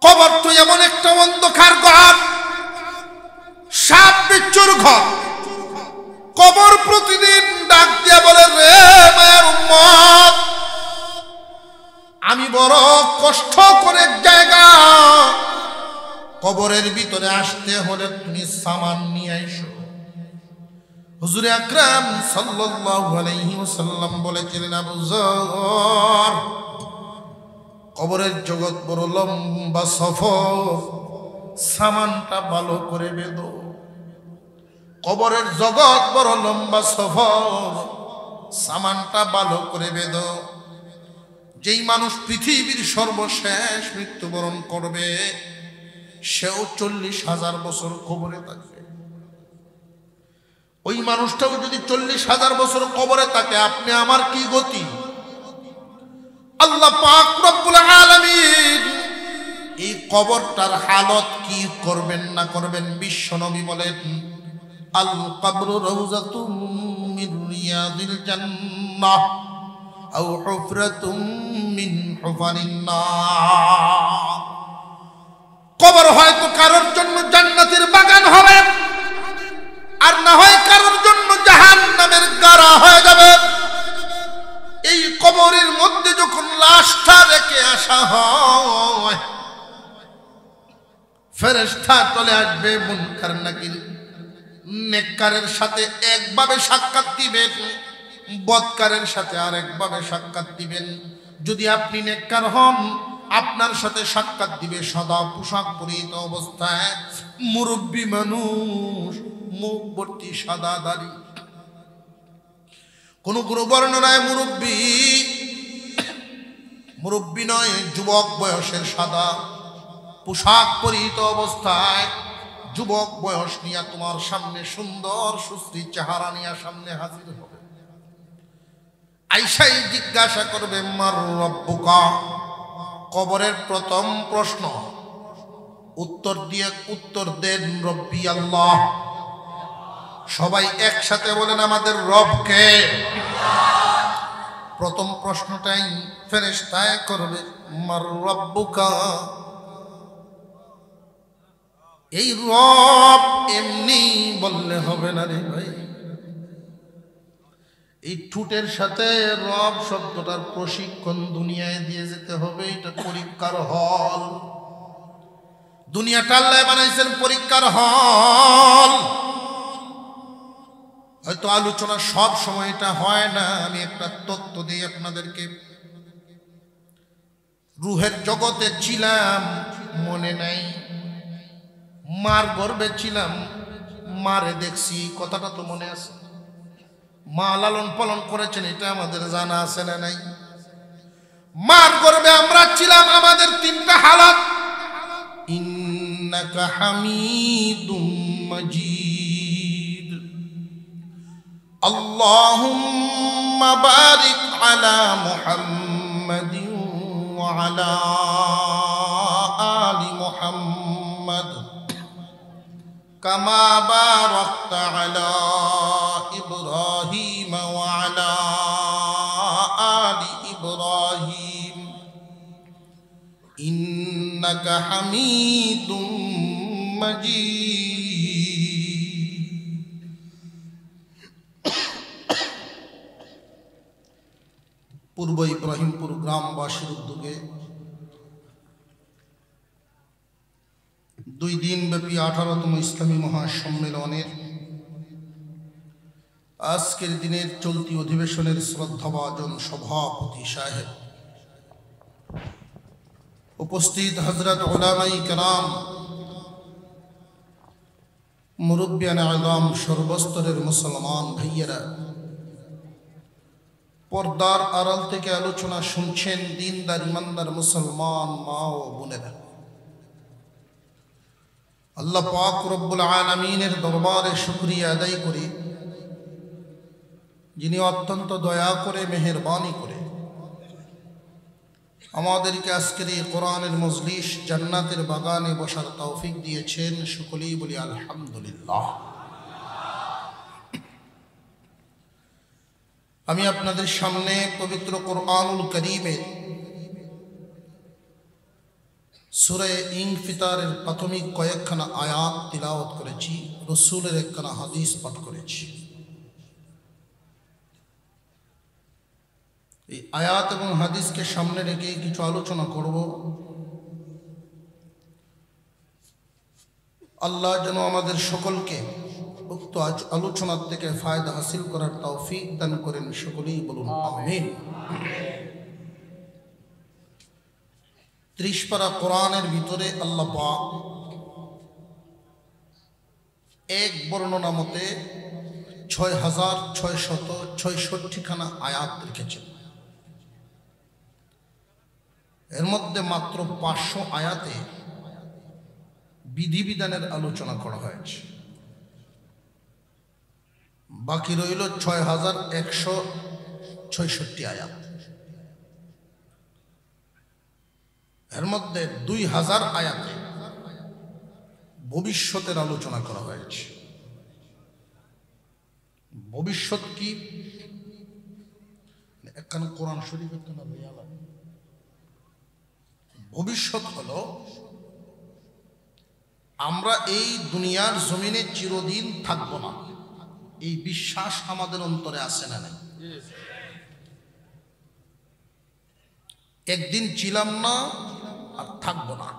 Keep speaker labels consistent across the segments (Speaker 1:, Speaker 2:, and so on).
Speaker 1: কবর তো এমন একটা অন্ধকার ঘর, সাপ বিচ্ছুর ঘর। কবর প্রতিদিন ডাক দিয়া বলে, রে মায়ের উম্মত, আমি বড় কষ্ট করে জায়গা, কবরের ভিতরে আসতে হলে তুমি সামান নিয়ে আইসো। হুজুর আকরাম সাল্লাল্লাহু আলাইহি ওয়াসাল্লাম বলেছিলেন, আবু যর, কবরের জগৎ বড় লম্বা সফর, সামানটা ভালো করে বেঁধো। কবরের জগৎ বড় লম্বা সফর, সামানটা ভালো করে বেঁধো। যেই মানুষ পৃথিবীর সর্বশেষ মৃত্যুবরণ করবে, সেও 40,000 বছর কবরে থাকবে। ওই মানুষটাও যদি 40,000 বছর কবরে থাকে, আপনি আমার কি গতি? আল্লাহ পাক রব্বুল আলামিন এই কবরটার হালত কি করবেন না করবেন, বিশ্ব নবী বলেন, আল কবরু রাউযাতুম মিন রিয়াদিল জান্নাহ আও হুফরাতুম মিন হুফারিন নার। কবর হয়তো কারোর জন্য জান্নাতের বাগান হবে, আর না হয় কারোর জন্য জাহান্নামের গাড়া হয়ে যাবে। এই কবরের মধ্যে যখন লাশটা রেখে আসা হয়, ফেরেশতা চলে আসবে, মুনকার নাকির নেককারের সাথে একভাবে সাক্ষাৎ দিবেন, বদকারের সাথে আরেকভাবে সাক্ষাৎ দিবেন। যদি আপনি নেককার হন, আপনার সাথে সাক্ষাৎ দিবে সাদা পোশাক পরিহিত অবস্থায়, মুরব্বী মানুষ, মুখ ভর্তি সাদা দাড়ি। কোন কোন বর্ণনায় মুরব্বী নয়, যুবক বয়সের সাদা পোশাক পরিহিত অবস্থায়, যুবক বয়স নিয়ে তোমার সামনে সুন্দর সুশ্রী চেহারা নিয়ে সামনে হাজির হবে। আইসাই জিজ্ঞাসা করবে, মার রব্বুকা। কবরের প্রথম প্রশ্ন, উত্তর দেন রব্বি আল্লাহ। সবাই একসাথে বলেন, আমাদের রব কে? প্রথম প্রশ্নটাই ফেরেশতায় করবে, মার রব্বুকা। এই রব এমনি বললে হবে না রে ভাই, এই ঠুটের সাথে রব শব্দটার প্রশিক্ষণ দুনিয়ায় দিয়ে যেতে হবে। এটা পরীক্ষার হল। দুনিয়াটা আল্লাহ বানাইছেন পরীক্ষার হল। হয়তো আলোচনা সব সময় এটা হয় না, আমি একটা তথ্য দিই আপনাদেরকে। রুহের জগতে ছিলাম, মনে নাই, মার গর্ভে ছিলাম, মারে দেখছি, কথাটা তো মনে আছে। মা লালন পালন করেছেন, এটা আমাদের জানা আছে না নাই? মার গর্ভে আমরা ছিলাম, আমাদের তিনটা হালাত। ইন্নাকা হামিদুম মাজিদ, আল্লাহুম্মা বারিক আলা মুহাম্মাদিন ওয়া আলা আলি মুহাম্মাদ কামা বারাকতা আলা ইব্রাহিম ওয়া আলা আলি ইব্রাহিম ইন্নাকা হামিদুম মাজিদ। পূর্ব ইব্রাহিমপুর গ্রামবাসীর উদ্যোগে 2 দিনব্যাপী 18তম ইসলামী মহাসম্মেলনের আজকের দিনের চলতি অধিবেশনের শ্রদ্ধাভাজন সভাপতি সাহেব, উপস্থিত হযরত উলামায়ে কেরাম, মুরব্বিয়ানে আযম, সর্বস্তরের মুসলমান ভাইয়েরা, পর্দার আড়াল থেকে আলোচনা শুনছেন দিনদার ইমানদার মুসলমান মা ও বোনেরা, আল্লাহ পাক রব্বুল আলামিনের দরবারে শুকরিয়া আদায় করি, যিনি অত্যন্ত দয়া করে মেহেরবানি করে আমাদেরকে আজকের এই কোরআনের মজলিস জান্নাতের বাগানে বসার তৌফিক দিয়েছেন। সকলেই বলি আলহামদুলিল্লাহ। আমি আপনাদের সামনে পবিত্র কোরআনুল কারীমের সূরা ইনফিতারের প্রাথমিক কয়েকখানা আয়াত তিলাওয়াত করেছি, রাসূলের একখানা হাদিস পাঠ করেছি। এই আয়াত এবং হাদিসকে সামনে রেখে কিছু আলোচনা করব। আল্লাহ যেন আমাদের সকলকে উক্ত আলোচনার থেকে ফায়দা হাসিল করার তৌফিক দান করেন, সকলেই বলুন আমিন। 30 পারা কোরআনের ভিতরে আল্লাহ পাক এক বর্ণনা মতে 6666 খানা আয়াত রেখেছেন। এর মধ্যে মাত্র 500 আয়াতে বিধিবিধানের আলোচনা করা হয়েছে, বাকি রইল 6166 আয়াত। এর মধ্যে 2000 আয়াতে ভবিষ্যতের আলোচনা করা হয়েছে। ভবিষ্যৎ কি? একখানে কোরআন শরীফ, একখানা রিয়ালা। ভবিষ্যৎ হলো আমরা এই দুনিয়ার জমিনে চিরদিন থাকব না, এই বিশ্বাস আমাদের অন্তরে আছে না নাই? একদিন ছিলাম না আর থাকব না।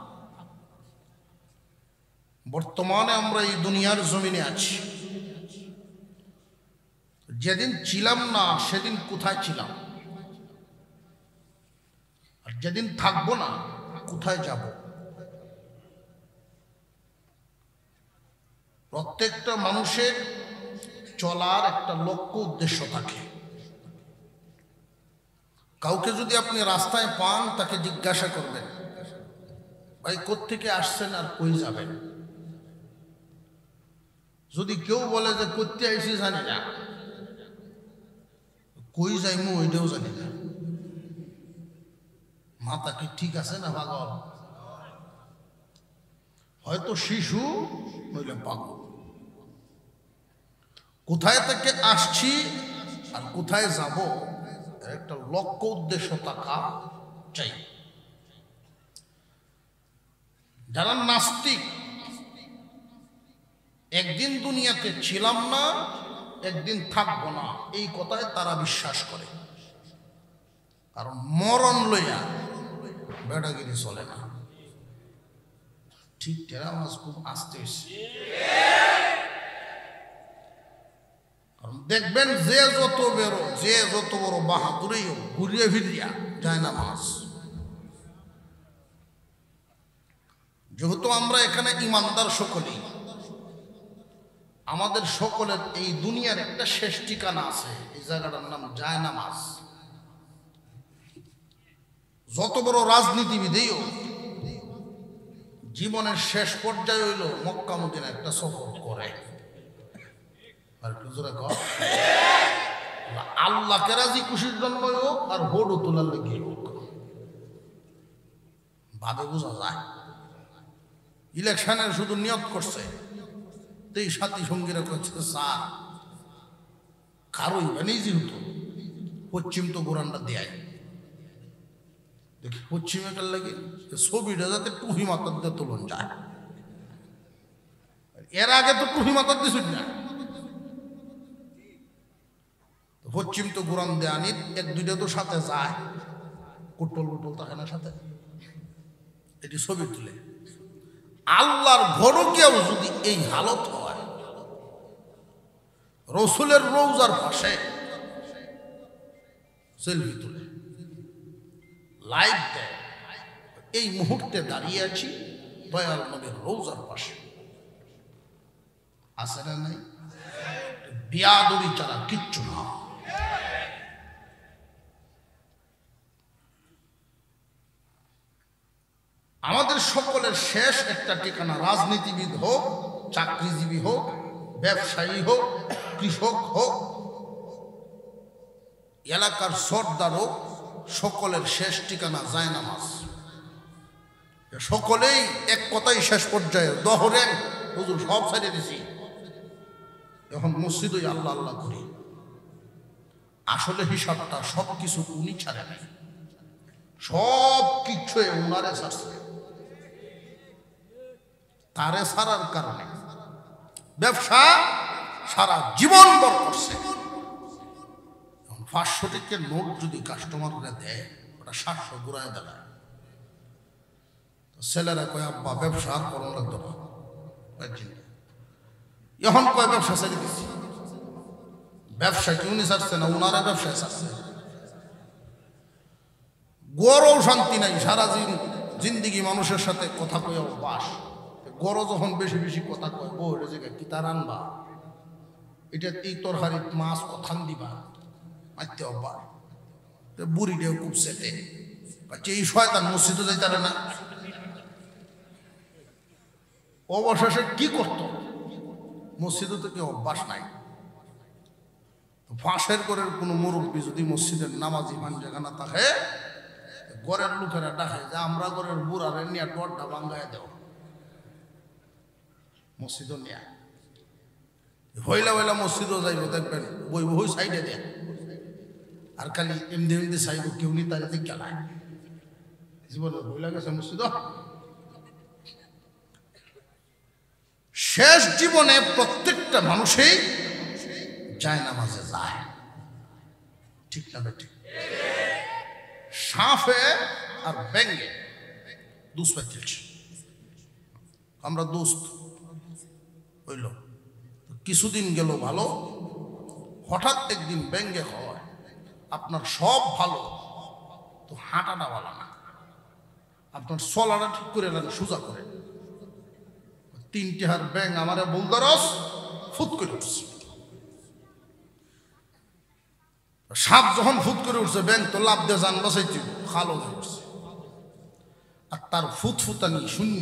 Speaker 1: বর্তমানে আমরা এই দুনিয়ার জমিনে আছি। যেদিন ছিলাম না সেদিন কোথায় ছিলাম, আর যেদিন থাকব না কোথায় যাব? প্রত্যেকটা মানুষের চলার একটা লক্ষ্য উদ্দেশ্য থাকে। কাউকে যদি আপনি রাস্তায় পান, তাকে জিজ্ঞাসা করবেন, ভাই কোত্থেকে আসছেন আর কই যাবেন? যদি কেউ বলে যে করতে আইসি জানি না, কই যাইমু ওইটাও জানি না, মাথা কি ঠিক আছে না পাগল? হয়তো শিশু নইলে পাগল। কোথায় থেকে আসছি আর কোথায় যাব এর একটা লক্ষ্য উদ্দেশ্য থাকা চাই। যারা নাস্তিক, একদিন দুনিয়াতে ছিলাম না, একদিন থাকবো না, এই কথায় তারা বিশ্বাস করে। কারণ মরণ লইয়া বেটাগিরি চলে না। ঠিক তেরা মাস খুব আসতে হয়েছে। কারণ দেখবেন যে যত বেরো, যে যত বড় বাহাদুরই হোক, ঘুরিয়ে ফিরিয়া যায় না মাস। যেহেতু আমরা এখানে ইমানদার সকলেই, আমাদের সকলের এই দুনিয়ার একটা শেষ ঠিকানা আছে, এই জায়গাটার নাম জায়নামাজ। যত বড় রাজনীতিবিদই হোক, জীবনের শেষ পর্যায়ে হইল মক্কা মদিনা একটা সফর করে। আল্লাহকে রাজি খুশির জন্য হোক আর ভোটও তোলার লেগে হোক, ভাবে বোঝা যায়। ইলেকশনের শুধু নিয়োগ করছে, এই সাথী সঙ্গীরা করছে স্যার কারোই বানেই যেহেতু পশ্চিম তো কোরআনটা দেয়, দেখি পশ্চিমে কার লাগে ছবিটা যাতে টুহি মাতার দিয়ে তোলন যায়। এর আগে তো টুহি মাতার দিয়ে শুনি না, পশ্চিম তো কোরআন দেয়ানি, এক দুইটা তো সাথে যায়, কুটল কুটল থাকে না সাথে, এটি ছবি তুলে। আল্লাহর ভরকেও যদি এই হালত হয়, রসুলের রৌজার পাশে সেলফি তুলে লাইভ দেয়, এই মুহূর্তে দাঁড়িয়ে আছি দয়াল নবীর রৌজার পাশে, আছে না নাই? বিয়াদবি ছাড়া কিচ্ছু না। আমাদের সকলের শেষ একটা ঠিকানা, রাজনীতিবিদ হোক, চাকরিজীবী হোক, ব্যবসায়ী হোক, কৃষক হোক, এলাকার সর্দার হোক, সকলের শেষ ঠিকানা জায়নামাজ। সকলেই এক কথাই শেষ পর্যায়ে দহরেন, হুজুর সব ছেড়ে দিছি, এখন মসজিদে আল্লাহ আল্লাহ করি। আসলে হিসাবটা সব কিছু উনি ছাড়ে নাই, সব কিছু উনারে ছাড়ছে। তারে সারার কারণে ব্যবসা সারা জীবন বড় করছে। 500 টাকার নোট যদি কাস্টমাররা দেয়, ওটা 700 ঘুরায় দেয়। ছেলেরা কয় আব্বা ব্যবসা আর করো লাগতো না, এখন কয় ব্যবসা ছেড়ে দিচ্ছি। ব্যবসা কি উনি ছাড়ছে না, উনারা ব্যবসায় ছাড়ছে। গড়ও শান্তি নাই, সারা জিন্দিগি মানুষের সাথে কথা কয়ে অভ্যাস। গড় যখন বেশি বেশি কথা কয়, বউ জায়গায় কি তার আনবা, এটা এই তরকারি মাছ কথান দিবা, মারতে অভ্যাস। বুড়িটাও খুব সেটে এই শয়তান মসজিদে যাইতারে না। অবশেষে কি করত, মসজিদে তো কেউ অভ্যাস নাই। ফাঁসের ঘরের কোনো মুরব্বী যদি মসজিদের নামাজি মান জায়গা না থাকে, ঘরের লোকেরা ডাকে যে আমরা ঘরের বুড়ারে নিয়ে ডরটা ভাঙ্গায় দেও, মসজিদও নিয়ে হইলা হইলা মসজিদও যাইব, দেখবেন বই বই সাইডে দেয়, আর খালি এমনি এমনি চাইব কেউ নি তার খেলায়। জীবনে হইলা গেছে মসজিদ। শেষ জীবনে প্রত্যেকটা মানুষই যায় নামাজে যায়, ঠিক না বেঠিক? সাপে আর ব্যাঙে দুষ্পাই চলছে, আমরা দোস্ত হইল। কিছুদিন গেল ভালো, হঠাৎ একদিন ব্যাঙে হয় আপনার সব ভালো, তো হাঁটাটা ভালো না, আপনার চলাটা ঠিক করে নেন, সোজা করে। 3টি হার ব্যাঙ আমার বুলদরস ফুট করে উঠছে। সাপ যখন ফুট করে উঠছে, ব্যাঙ তো লাভ দিয়ে যান বসাইতে খালো হয়ে উঠছে। আর তার ফুটফুটানি শূন্য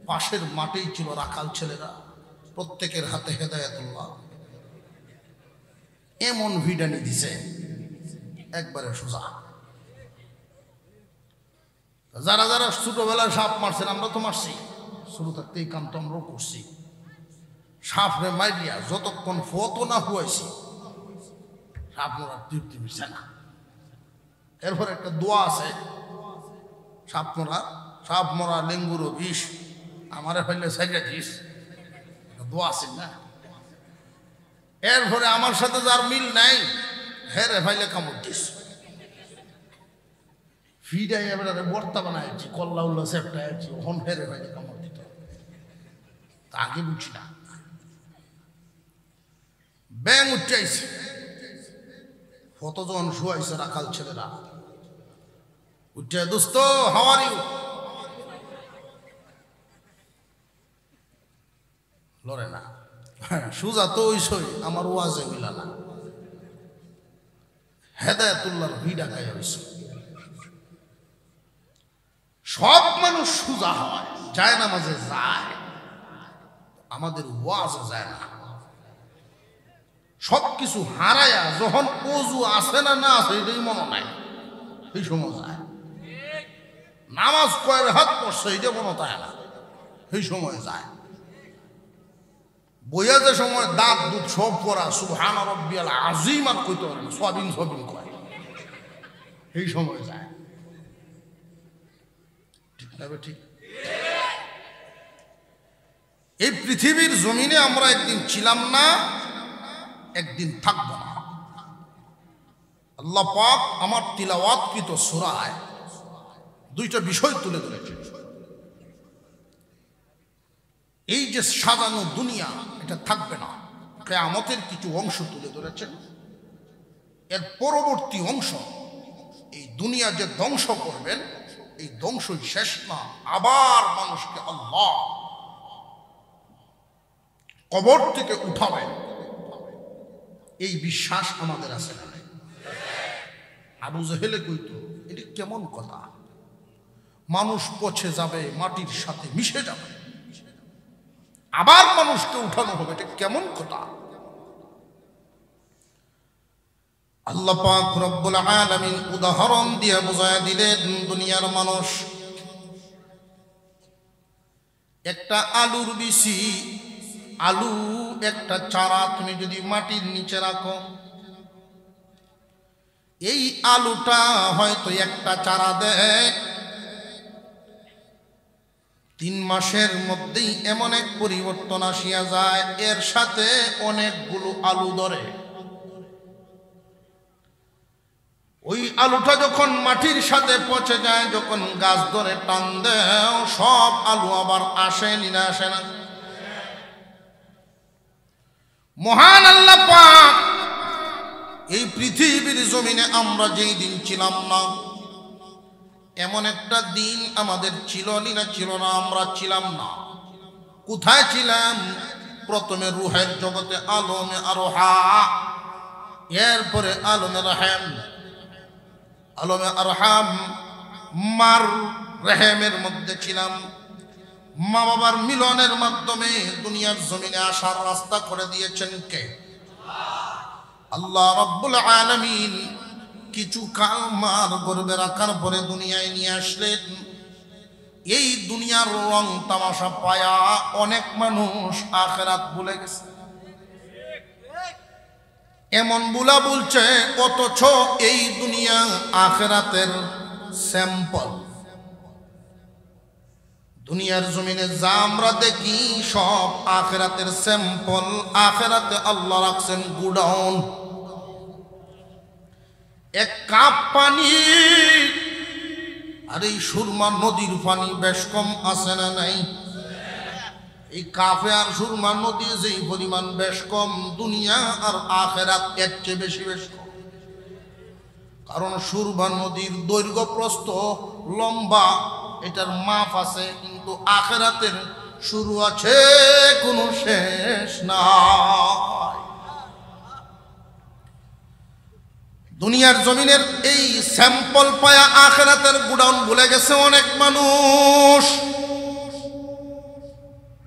Speaker 1: পাশের মাঠেই ছিল রাখাল ছেলেরা, প্রত্যেকের হাতে হেদায়াতুল্লাহ, এমন ভিডানি দিছে একবারে সোজা। যারা যারা ছোটবেলায় সাপ মারছেন, আমরা তো মারছি, শুরু থাকতে এই কামটা আমরাও করছি। সাপরে মারিয়া যতক্ষণ ফত না হুয়াইছি, সাপ মরার তৃপ্তি মিশছে না। এরপর একটা দোয়া আছে, সাপ মরা লেঙ্গুরো বিষ, আমারে ফাইলে সাইডে দিস, দোয়া আছে না। এরপরে আমার সাথে যার মিল নাই, হেরে ফাইলে কামড় দিস। ফিডাই এবারে বর্তা বানাইছি, কল্লা উল্লা সেপটা আছি, ওখান হেরে ফাইলে কামড় দিত, তা আগে বুঝছি না। ব্যাং উঠাইছে, কতজন শুয়াইছে রাখাল ছেলেরা, উঠে দোস্ত হাউ আর ইউ, লড়ে না। সুজা তো ওই সই, আমার ওয়াজে মিলা না, হেদায়াতুল্লাহর ভিড়া গায়ে হয়েছে। সব মানুষ সুজা হয়, যায় না মাঝে যায়, আমাদের ওয়াজে যায় না। সবকিছু হারায়া যখন অজু আছে না না আছে এটাই মনে নাই, এই সময় যায়। নামাজ কয়ের হাত পড়ছে এটা মনে থাকে না, এই সময় যায়। বইয়া যে সময় দাঁত দুধ সব পড়া সুবহান রাব্বিয়াল আযীম আর কইতে পারে না, সবিন কয়, এই সময় যায়। ঠিক না ঠিক? এই পৃথিবীর জমিনে আমরা একদিন ছিলাম না, একদিন থাকবো না। আল্লাহ পাক আমার তিলাওয়াতকৃত সূরায় 2টা বিষয় তুলে ধরেছে। এই যে সাজানো দুনিয়া, এটা থাকবে না, কিয়ামতের কিছু অংশ তুলে ধরেছেন। এর পরবর্তী অংশ, এই দুনিয়া যে ধ্বংস করবেন, এই ধ্বংসই শেষ না, আবার মানুষকে আল্লাহ কবর থেকে উঠাবেন, এই বিশ্বাস আমাদের আছে না? আবু জেহেলে কইতো এটা কেমন কথা, মানুষ পচে যাবে, মাটির সাথে মিশে যাবে, আবার মানুষকে উঠানো হবে, এটা কেমন কথা? আল্লাহ পাক রব্বুল আলামিন উদাহরণ দিয়ে বোঝায় দিলেন, দুনিয়ার মানুষ একটা আলুর বিচি, আলু একটা চারা তুমি যদি মাটির নিচে রাখো, এই আলুটা হয়তো একটা চারা দেয়, 3 মাসের মধ্যেই এমন এক পরিবর্তন আসিয়া যায়, এর সাথে অনেকগুলো আলু ধরে। ওই আলুটা যখন মাটির সাথে পচে যায়, যখন গাছ ধরে টান দেও, সব আলু আবার আসে না আসে না? মহান আল্লাহ পাক এই পৃথিবীর জমিনে আমরা যেই দিন ছিলাম না, এমন একটা দিন আমাদের ছিল না, ছিল না, আমরা ছিলাম না। কোথায় ছিলাম? প্রথমে রুহের জগতে আলমে আরোহা, এরপরে আলমে রহেম। আলমে আরহাম, মার রেহেমের মধ্যে ছিলাম। মা বাবার মিলনের মাধ্যমে দুনিয়ার জমিনে আসার রাস্তা করে দিয়েছেন কে? আল্লাহ রাব্বুল আলামিন। কিছু কাল মার গর্ভে রাখার পরে দুনিয়ায় নিয়ে আসলেন। এই দুনিয়ার রং তামাশা পায়া অনেক মানুষ আখিরাত ভুলে গেছে। এমন বুলা বলছে, অথচ এই দুনিয়া আখিরাতের স্যাম্পল। দুনিয়ার জমিনে যা আমরা দেখি সব আখিরাতের স্যাম্পল। আখিরাতে আল্লাহ রাখছেন গুডাউন। এক কাপ পানি আর এই সুরমা নদীর পানি বেশ কম আছে না নাই? এই কাফে আর সুরমা নদী যেই পরিমাণ বেশ কম, দুনিয়া আর আখিরাত এর চেয়ে বেশি বেশ কম। কারণ সুরমা নদীর দৈর্ঘ্য প্রস্থ লম্বা, এটার মাপ আছে, কিন্তু আখিরাতের শুরু আছে, কোনো শেষ নাই। দুনিয়ার জমিনের এই স্যাম্পল পায়া আখিরাতের গুডাউন ভুলে গেছে অনেক মানুষ।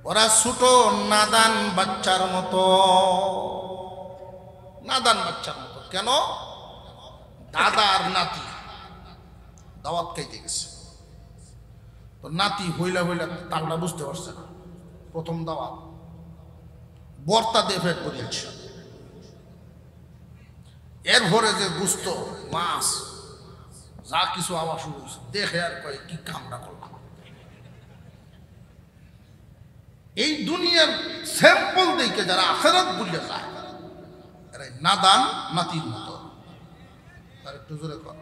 Speaker 1: ওরা ছোট নাদান বাচ্চার মতো, নাদান বাচ্চার মতো। কেন? দাদার নাতি দাওয়াত খাইতে গেছে, তো নাতি হইলা হইলা তালটা বুঝতে পারছে না। প্রথম দাওয়াত বর্তা দিয়ে ফেট করিয়েছে। এরপরে যে গুস্ত মাছ যা কিছু আওয়াজ শুরু হয়েছে, দেখে আর কয় কি কামটা করলাম। এই দুনিয়ার স্যাম্পল দেখে যারা আখিরাত ভুলে যায়, এরা নাদান নাতির মতো। তার একটু জোরে কর।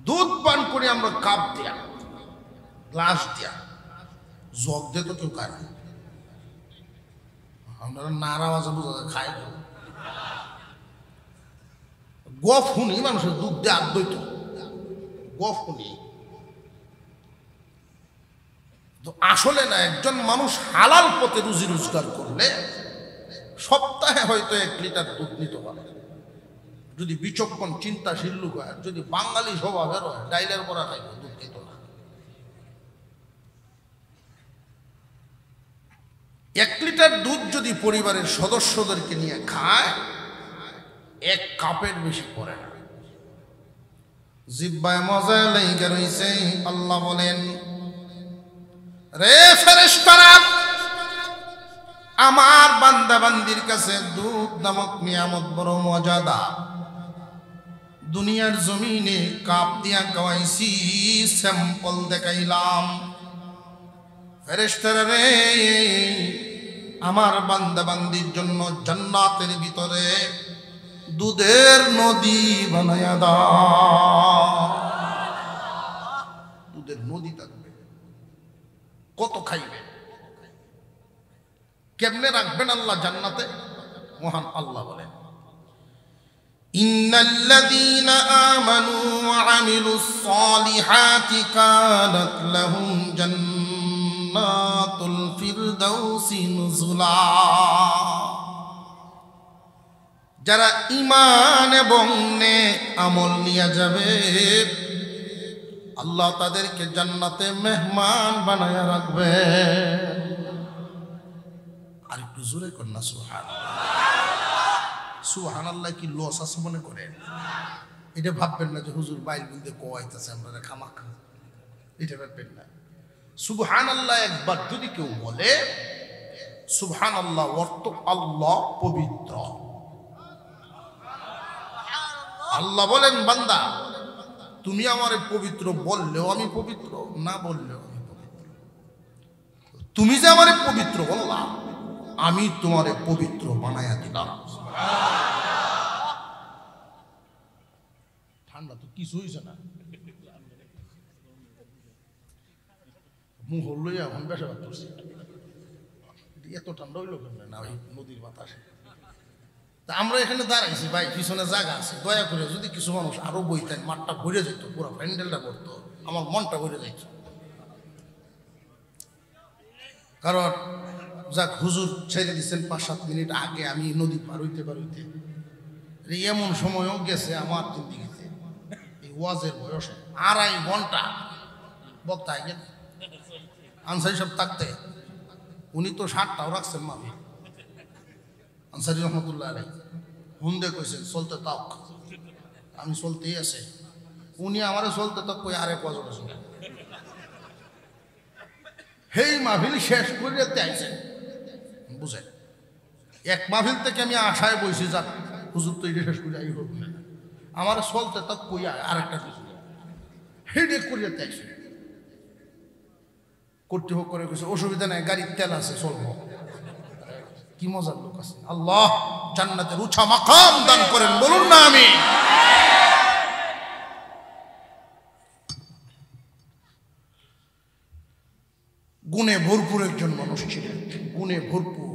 Speaker 1: দুধ পান করে আমরা কাপ দিয়া, গ্লাস দিয়া, জগ দিয়ে তো কেউ খায় না। আপনারা নারা মাঝে বোঝা যায় খায়। গফ শুনি মানুষের দুধ দিয়ে আদ্বৈত গফ শুনি। তো আসলে না, একজন মানুষ হালাল পথে রুজি রোজগার করলে সপ্তাহে হয়তো 1 লিটার দুধ নিতে পারে, যদি বিচক্ষণ চিন্তাশীল লোক হয়। যদি বাঙালি স্বভাবের হয়, ডাইলের পরা খাইব, দুধ খেত না। 1 লিটার দুধ যদি পরিবারের সদস্যদেরকে নিয়ে খায়, 1 কাপের বেশি পড়ে না। জিহ্বায় মজা লেগে রইছে। আল্লাহ বলেন, রে ফেরেশতারা, আমার বান্দা বান্দির কাছে দুধ নামক নিয়ামত বড় মজাদার। দুনিয়ার জমিনে কাপ দিয়া খাওয়াইছি, স্যাম্পল দেখাইলাম। ফেরেশতারা রে, আমার বান্দা বান্দির জন্য জান্নাতের ভিতরে দুধের নদী বানায়া দাও। দুধের নদী থাকবে, কত খাইবে, কেমনে রাখবেন আল্লাহ জান্নাতে? মহান আল্লাহ বলেন, ইন্নাল্লাযীনা আমানু ওয়া আমিলুস সালিহাতি কানাত লাহুম জান্নাতুল ফিরদাউসি নুজুলা। যারা ঈমান এবং নেক আমল নিয়ে যাবে, আল্লাহ তাদেরকে জান্নাতে মেহমান বানায়া রাখবে। আর একটু জোরে কর না সুবহানাল্লাহ। সুবহানাল্লাহ কি লস আছে মনে করেন? এটা ভাববেন না যে হুজুর বাইল বলতে কোয়াইতেছে আমরা খামাখা, এটা ভাববেন না। সুবহানাল্লাহ একবার যদি কেউ বলে, সুবহানাল্লাহ অর্থ আল্লাহ পবিত্র। আল্লাহ বলেন, বান্দা তুমি আমারে পবিত্র বললেও আমি পবিত্র, না বললেও আমি পবিত্র। তুমি যে আমারে পবিত্র বললা, আমি তোমারে পবিত্র বানায়া দিলাম। ঠান্ডা তো কিছু হয়েছে না, মুখ লইয়া এখন বেশাবাদ করছি। এত ঠান্ডা হইল কেমন না ওই নদীর বাতাসে। তা আমরা এখানে দাঁড়াইছি ভাই, পিছনে জায়গা আছে, দয়া করে যদি কিছু মানুষ আরো বইতেন, মাঠটা ভরে যেত, পুরো প্যান্ডেলটা করতো, আমার মনটা ভরে যাইত। কারণ যাক হুজুর ছেড়ে দিচ্ছেন 5-7 মিনিট আগে, আমি নদী পার হইতে এমন সময়ও গেছে আমার জিন্দিগিতে, এই ওয়াজের বয়সে 2.5 ঘন্টা বক্তায় গেল আনসারি সব থাকতে। উনি তো 60টাও রাখছেন মামি আনসারি রহমতুল্লাহ আলাই, হুন্দে কইছেন চলতে তাক, আমি চলতেই আছে। উনি আমারে চলতে তাক কই আরেক ওয়াজ শুনে হেই মাহফিল শেষ করে আইছেন। বুঝেন, এক মাহফিল থেকে আমি আশায় বইছি, যাক হুজুর তো এটা শেষ করে আই হোক না, আমার চলতে তাক কই আরেকটা কিছু হেডে করিয়ে আইছে। কর্তৃপক্ষ করে গেছে অসুবিধা নাই, গাড়ির তেল আছে, চলবো। কি মজার লোক আছে। আল্লাহ জান্নাতের উঁচা মাকাম দান করেন, বলুন না আমি। গুণে ভরপুর একজন মানুষ ছিলেন, গুণে ভরপুর।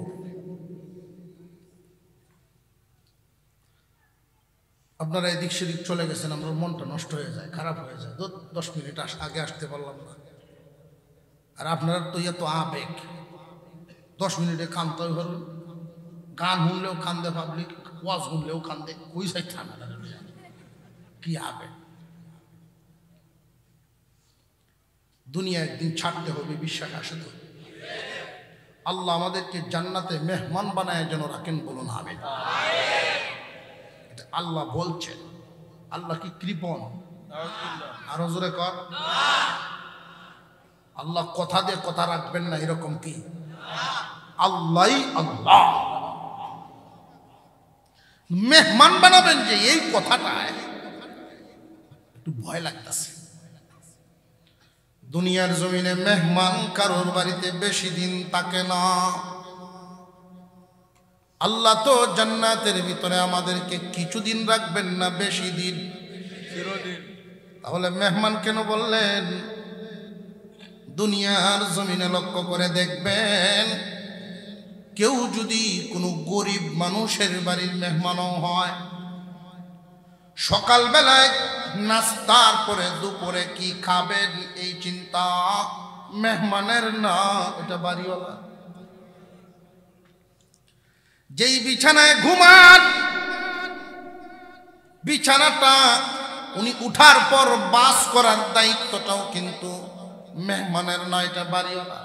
Speaker 1: আপনারা এদিক সেদিক চলে গেছেন, আমার মনটা নষ্ট হয়ে যায়, খারাপ হয়ে যায়। 10 মিনিট আগে আসতে পারলাম না। আর আপনারা তো এত আবেগ, 10 মিনিটে কান্দতে পারবেন। গান শুনলেও কান্দে পাবলিক, ওয়াজ শুনলেও কান্দে, ওই সাইড থানা কি আবেগ। দুনিয়া একদিন ছাড়তে হবে, বিশ্বাস আসে তো। আল্লাহ আমাদেরকে জান্নাতে মেহমান বানায় যেন রাখেন, বলুন আমিন। এটা আল্লাহ বলছেন। আল্লাহ কি কৃপণ? আরো জোরে কর। আল্লাহ কথা দিয়ে কথা রাখবেন না, এরকম কি? আল্লাহই আল্লাহ মেহমান বানাবেন যে, এই কথাটায় একটু ভয় লাগতেছে। দুনিয়ার জমিনে মেহমান কারোর বাড়িতে বেশি দিন থাকে না। আল্লাহ তো জান্নাতের ভিতরে আমাদেরকে কিছুদিন রাখবেন না, বেশি দিন, চিরদিন। তাহলে মেহমান কেন বললেন? দুনিয়ার জমিনে লক্ষ্য করে দেখবেন, কেউ যদি কোনো গরিব মানুষের বাড়ির মেহমানও হয়, সকালবেলায় নাস্তার পরে দুপুরে কি খাবেন এই চিন্তা মেহমানের না, এটা বাড়িওয়ালা। যেই বিছানায় ঘুমান, বিছানাটা উনি উঠার পর বাস করার দায়িত্বটাও কিন্তু মেহমানের না, এটা বাড়িওয়ালা।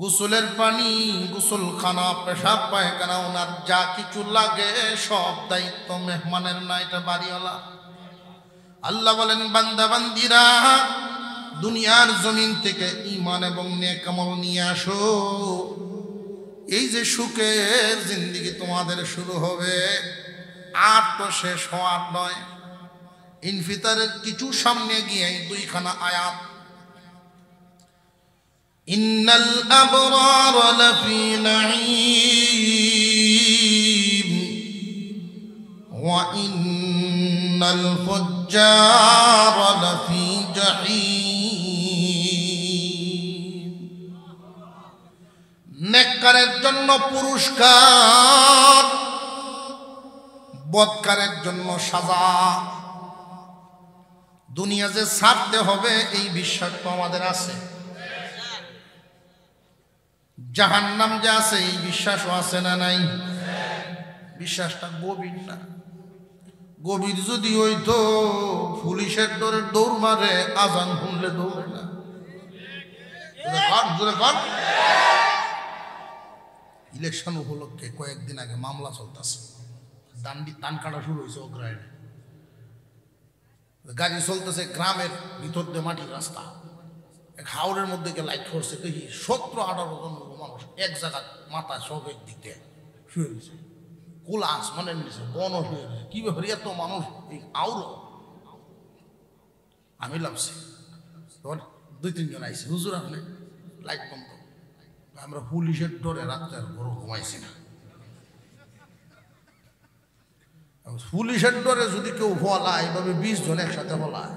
Speaker 1: গোসলের পানি, গোসলখানা, পেশাব পায়খানা, ওনার যা কিছু লাগে সব দায়িত্ব মেহমানের না, এটা বাড়িওয়ালা। আল্লাহ বলেন, বান্দা বান্দিরা, দুনিয়ার জমিন থেকে ঈমান এবং নেক আমল নিয়ে আসো। এই যে সুখের জিন্দেগি তোমাদের শুরু হবে, আর তো শেষ হওয়ার নয়। ইনফিতারের কিছু সামনে গিয়ে 2খানা আয়াত, ইন্নাল আবরার লাফি নাঈম ওয়া ইন্নাল ফুজ্জার লাফি জাহিম। নেককারের জন্য পুরস্কার, বদকারের জন্য সাজা। দুনিয়া যে ছাড়তে হবে এই বিশ্বাস তো আমাদের আছে, জাহান্নাম যে আছে এই বিশ্বাসও আছে না নাই? বিশ্বাসটা গভীর না। গভীর যদি হইতো, পুলিশের ডরে দৌড় মারে, আজান শুনলে দৌড়ে না। ইলেকশন উপলক্ষে কয়েকদিন আগে মামলা চলতেছে, ধান কাটা শুরু হয়েছে অগ্রায়ণে। গাড়ি চলতেছে গ্রামের ভিতর দিয়ে, মাটির রাস্তা, এক হাওড়ের মধ্যে গিয়ে লাইট করছে, দেখি 17-18 জন মানুষ এক জায়গায় মাথা সব একদিক দিয়ে শুয়ে গেছে, কোলা আসমানের নিচে, বন শুয়ে গেছে। কি ব্যাপারে এত মানুষ এই আউরো? আমি লামছি, তখন 2-3 জন আইসি, হুজুর আপনি লাইট বন্ধ। আমরা পুলিশের ডরে রাত্রে আর বড় ঘুমাইছি না। পুলিশের ডরে যদি কেউ ফলায় এইভাবে 20 জন একসাথে ফলায়,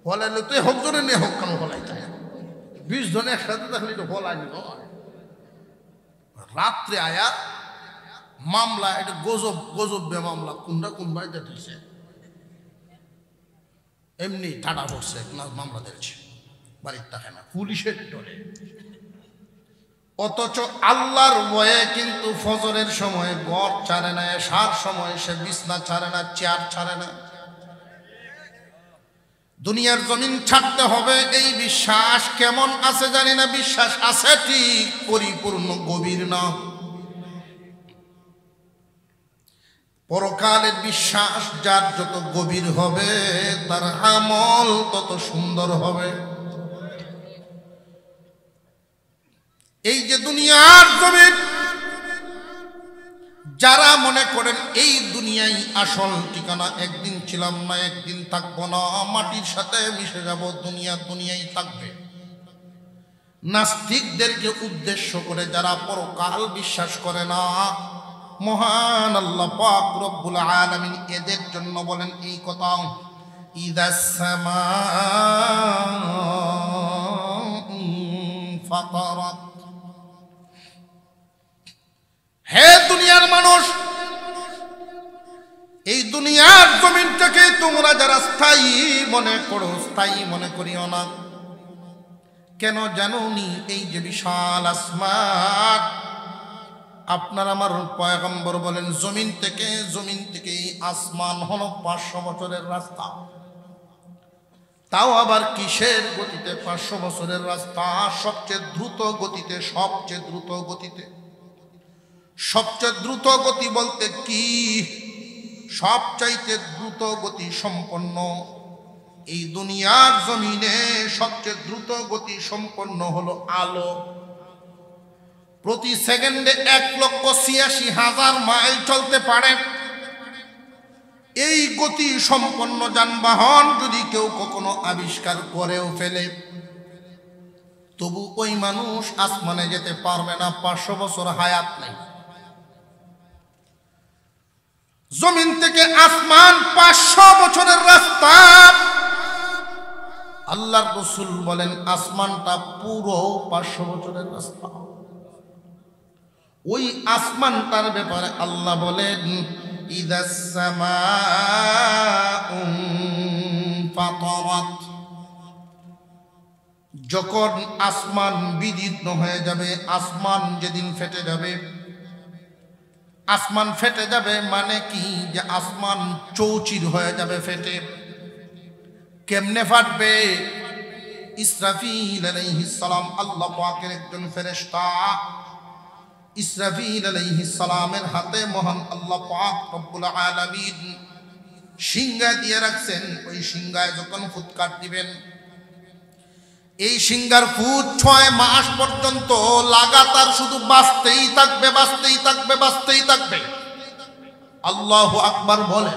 Speaker 1: ফলাইলে তো হোক জনে নিয়ে হোক কেন ফলাই থাকে, 20 জন একসাথে থাকলে তো ফলায়নি নয়। রাত্রে আয়া মামলা, এটা গজব মামলা, কোন বাড়িতে দিয়েছে, এমনি ঠাডা পড়ছে মামলা দিয়েছে, বাড়ির থাকে না, পুলিশের ডরে। অথচ আল্লাহর ভয়ে কিন্তু ফজরের সময় ঘর ছাড়ে না, এশার সময় সে বিছনা ছাড়ে না, চেয়ার ছাড়ে না। দুনিয়ার জমিন ছাড়তে হবে এই বিশ্বাস কেমন আছে জানি না, বিশ্বাস আছে ঠিক, পরিপূর্ণ গভীর না। পরকালের বিশ্বাস যার যত গভীর হবে তার আমল তত সুন্দর হবে। এই যে দুনিয়ার জমিন, যারা মনে করেন এই দুনিয়াই আসল ঠিকানা, একদিন ছিলাম না একদিন থাকবো না, মাটির সাথে মিশে যাব, দুনিয়াই থাকবে, নাস্তিকদেরকে উদ্দেশ্য করে যারা পরকাল বিশ্বাস করে না, মহান আল্লাহ পাক রব্বুল আলামিন এদের জন্য বলেন এই কথা, ইদাস সামাউ ফাতারাত। হে দুনিয়ার মানুষ, এই দুনিয়ার জমিনটাকে তোমরা যারা স্থায়ী মনে করো, স্থায়ী মনে করিও না। কেন জানো নি? এই যে বিশাল আসমান, আপনার আমার পয়গম্বর বলেন জমিন থেকে আসমান হলো 500 বছরের রাস্তা। তাও আবার কিসের গতিতে 500 বছরের রাস্তা? সবচেয়ে দ্রুত গতিতে, সবচেয়ে দ্রুত গতি বলতে কি? সবচাইতে দ্রুত গতি সম্পন্ন এই দুনিয়ার জমিনে সবচেয়ে দ্রুত গতি সম্পন্ন হলো আলো। প্রতি সেকেন্ডে 1,86,000 মাইল চলতে পারে। এই গতি সম্পন্ন যানবাহন যদি কেউ কখনো আবিষ্কার করেও ফেলে, তবু ওই মানুষ আসমানে যেতে পারবে না, 500 বছর হায়াত নেই। জমিন থেকে আসমান 500 বছরের রাস্তা। আল্লাহর রাসূল বলেন আসমানটা পুরো 500 বছরের রাস্তা। ওই আসমানটার ব্যাপারে আল্লাহ বলেন ইদাস সামাউ ফাতারাত। যখন আসমান বিদীর্ণ হয়ে যাবে, আসমান যেদিন ফেটে যাবে, আসমান ফেটে যাবে মানে কি? যে আসমান চৌচির হয়ে যাবে ফেটে। কেমনে ফাটবে? ইসরাফিল আলাইহিস সালাম, আল্লাহ পাকের একজন ফেরেশতা, ইসরাফিল আলাইহিস সালামের হাতে মহান আল্লাহ পাক রব্বুল আলামিন সিংহা দিয়ে রাখছেন। ওই সিংহায় যখন ফুৎকার দিবেন, এই সিংহার ফুৎ 6 মাস পর্যন্ত লাগাতার শুধু বাজতেই থাকবে। আল্লাহু আকবার বলে।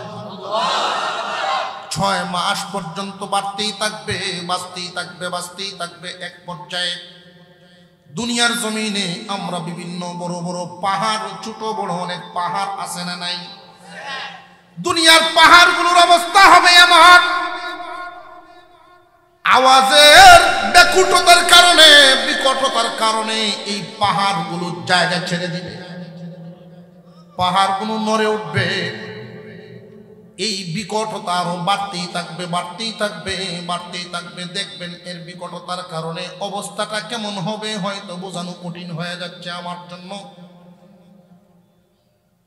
Speaker 1: 6 মাস পর্যন্ত বাজতেই থাকবে। এক পর্যায়ে দুনিয়ার জমিনে আমরা বিভিন্ন বড় বড় পাহাড়, ছোট বড় অনেক পাহাড় আছে না নাই? দুনিয়ার পাহাড়গুলোর অবস্থা হবে এমন, আওয়াজের বিকটতার কারণে এই পাহাড়গুলো জায়গা ছেড়ে দিবে, পাহাড়গুলো নড়ে উঠবে। এই বিকটতা আরো বাড়তেই থাকবে। দেখবেন এর বিকটতার কারণে অবস্থাটা কেমন হবে হয়তো বোঝানো কঠিন হয়ে যাচ্ছে আমার জন্য।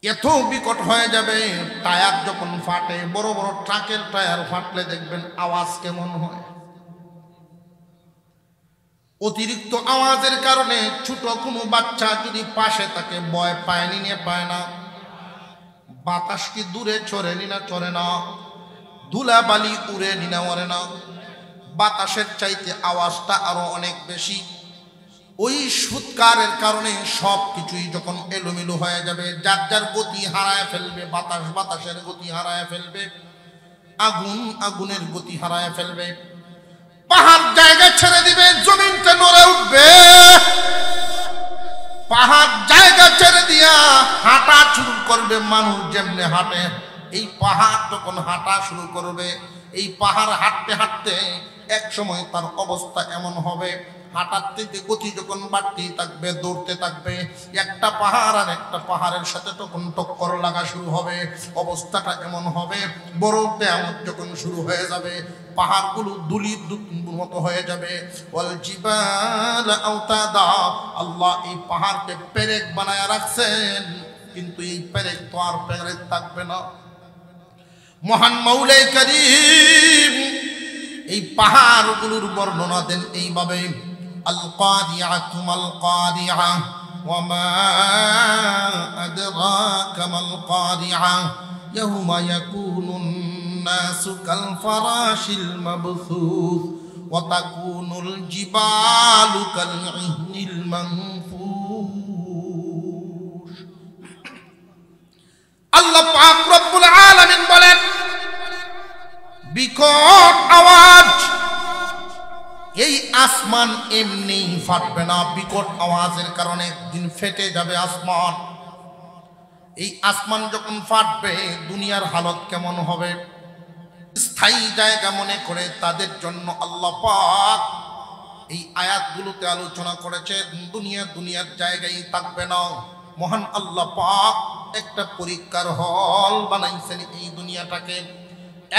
Speaker 1: এত বিকট হয়ে যাবে, টায়ার যখন ফাটে, বড় বড় ট্রাকের টায়ার ফাটলে দেখবেন আওয়াজ কেমন হয়। অতিরিক্ত আওয়াজের কারণে ছোট কোনো বাচ্চা যদি পাশে থাকে ভয় পায় না। বাতাস কি দূরে চড়ে না, ধুলাবালি উড়ে ওড়ে না, বাতাসের চাইতে আওয়াজটা আরো অনেক বেশি। ওই ফুৎকারের কারণে সব কিছুই যখন এলোমেলো হয়ে যাবে, যার গতি হারায় ফেলবে, বাতাসের গতি হারায় ফেলবে। আগুন আগুনের গতি হারায় ফেলবে, পাহাড় জায়গা ছেড়ে দিবে, জমিনটা নড়ে উঠবে, পাহাড় জায়গা ছেড়ে দিয়া হাঁটা শুরু করবে। মানুষ যেমনে হাঁটে, এই পাহাড় তখন হাঁটা শুরু করবে। এই পাহাড় হাঁটতে হাঁটতে এক সময় তার অবস্থা এমন হবে, হাঁটার থেকে গতি যখন বাড়তেই থাকবে, দৌড়তে থাকবে, একটা পাহাড় আর একটা পাহাড়ের সাথে তখন টক্কর লাগা শুরু হবে। অবস্থাটা এমন হবে, বড় কিয়ামত যখন শুরু হয়ে যাবে, পাহাড়গুলো দুলির মতো হয়ে যাবে। ওয়াল জিবাল আওতাদা, আল্লাহ এই পাহাড়কে পেরেক বানায় রাখছেন, কিন্তু এই পেরেক তো আর পেরেক থাকবে না। মহান মাওলাই কারীম এই পাহাড়গুলোর বর্ণনা দেন এইভাবে, আল কারিআতু মাল কারিআ ওয়া মা আদরাকা মাল কারিআ ইয়াওমা ইয়াকুনুন নাসু কাল ফারাশিল মাবসুস ওয়া তাকুনুল জিবালু কাল ইহনিল মানফুশ। আল্লাহ পাক রব্বুল আলামিন বলেন, বিকট আওয়াজ, এই আসমান এমনি ফাটবে না, বিকট আওয়াজের কারণে একদিন ফেটে যাবে আসমান। এই আসমান যখন ফাটবে, দুনিয়ার হালত কেমন হবে? স্থায়ী জায়গা মনে করে তাদের জন্য আল্লাহ পাক এই আয়াতগুলোতে আলোচনা করেছে, দুনিয়ার জায়গায় থাকবে না। মহান আল্লাহ পাক একটা পরীক্ষার হল বানাইছেন এই দুনিয়াটাকে।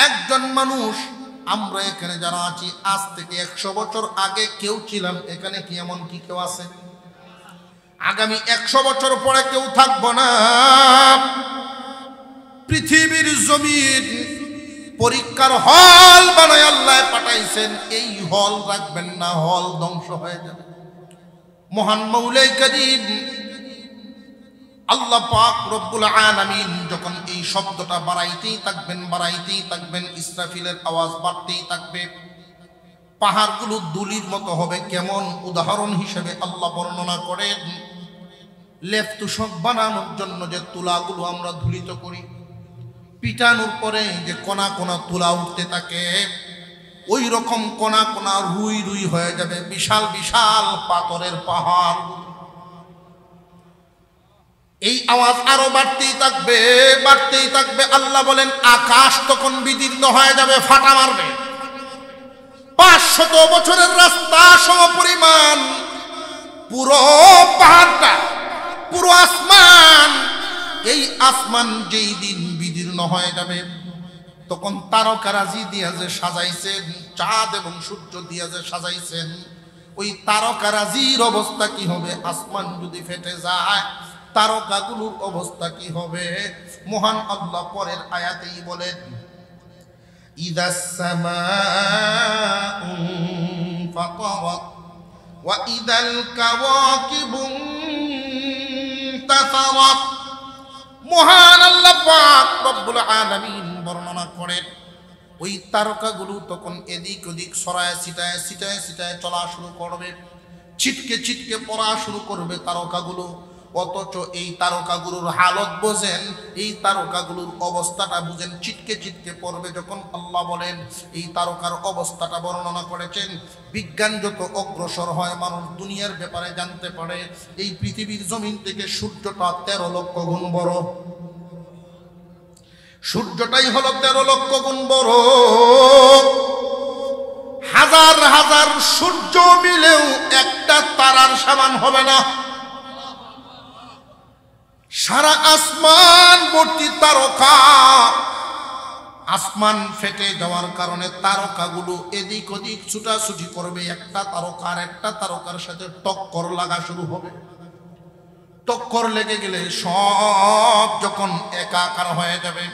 Speaker 1: একজন মানুষ, আমরা এখানে যারা আছি, আজ থেকে 100 বছর আগে কেউ ছিলাম এখানে, কি এমন কি কেউ আছে? আগামী 100 বছর পরে কেউ থাকবো না। পৃথিবীর জমিন পরীক্ষার হল বানায় আল্লাহ পাঠাইছেন, এই হল রাখবেন না, হল ধ্বংস হয়ে যাবে। মহান মাওলাই কারীম আল্লাহ পাক রব্বুল আলামিন যখন এই শব্দটা বাড়াইতেই থাকবেন, ইসরাফিলের আওয়াজ বাড়তেই থাকবে, পাহাড়গুলো দুলির মতো হবে। কেমন? উদাহরণ হিসেবে আল্লাহ বর্ণনা করেন, লেপ তুষক বানানোর জন্য যে তুলাগুলো আমরা ধুলিত করি, পিটানোর পরে যে কোনা কোনা তুলা উঠতে থাকে, ওই রকম কোনা কোনা রুই রুই হয়ে যাবে, বিশাল বিশাল পাথরের পাহাড়। এই আওয়াজ আরো বাড়তেই থাকবে। আল্লাহ বলেন, আকাশ তখন বিদীর্ণ হয়ে যাবে, ফাটা মারবে। 500 বছরের রাস্তা সমপরিমাণ পুরো পাহাড়টা, পুরো আসমান, এই আসমান যেই দিন বিদীর্ণ হয়ে যাবে, তখন তারকারাজি দিয়া যে সাজাইছেন, চাঁদ এবং সূর্য দিয়া যে সাজাইছেন, ওই তারকারাজির অবস্থা কি হবে? আসমান যদি ফেটে যায়, তারকাগুলোর অবস্থা কি হবে? মহান আল্লাহ পরের আয়াতেই বলেন, ইদাস সামাউ ফাতারাত ওয়া ইদাল কাওয়াকিবু তাসারাত। মহান আল্লাহ পাক রব্বুল আলামিন বর্ণনা করেন, ওই তারকাগুলো তখন এদিক ওদিক ছড়ায় ছিটায় চলা শুরু করবে, ছিটকে পড়া শুরু করবে তারকাগুলো। অথচ এই তারকাগুলোর হালত বোঝেন, এই তারকাগুলোর অবস্থাটা বুঝেন, ছিটকে পড়বে যখন। আল্লাহ বলেন, এই তারকার অবস্থাটা বর্ণনা করেছেন, বিজ্ঞান যত অগ্রসর হয়, মানুষ দুনিয়ার ব্যাপারে জানতে পারে, এই পৃথিবীর জমিন থেকে সূর্যটা 13 লক্ষ গুণ বড়। সূর্যটাই হলো 13 লক্ষ গুণ বড়। হাজার হাজার সূর্য মিলেও একটা তারার সমান হবে না। সারা আসমান ভর্তি তারকা। আসমান ফেটে যাওয়ার কারণে তারকাগুলো এদিক ওদিক ছুটাছুটি করবে, একটা তারকার সাথে টক্কর লাগা শুরু হবে। টক্কর লেগে গেলে সব যখন একাকার হয়ে যাবে,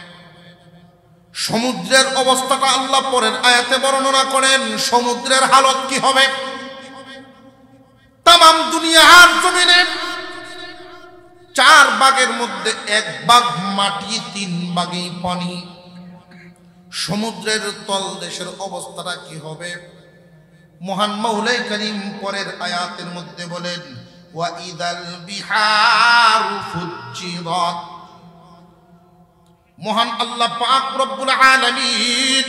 Speaker 1: সমুদ্রের অবস্থাটা আল্লাহ পরের আয়াতে বর্ণনা করেন, সমুদ্রের হালত কি হবে? তামাম দুনিয়ার জমিনে 4 ভাগের মধ্যে 1 ভাগ মাটি, 3 ভাগই পানি। সমুদ্রের তল দেশের অবস্থাটা কি হবে? মহান মাওলাই কারীম পরের আয়াতের মধ্যে বলেন, ওয়া ইদাল বিহারু ফুজ্জিরাত। মহান আল্লাহ পাক রব্বুল আলামিন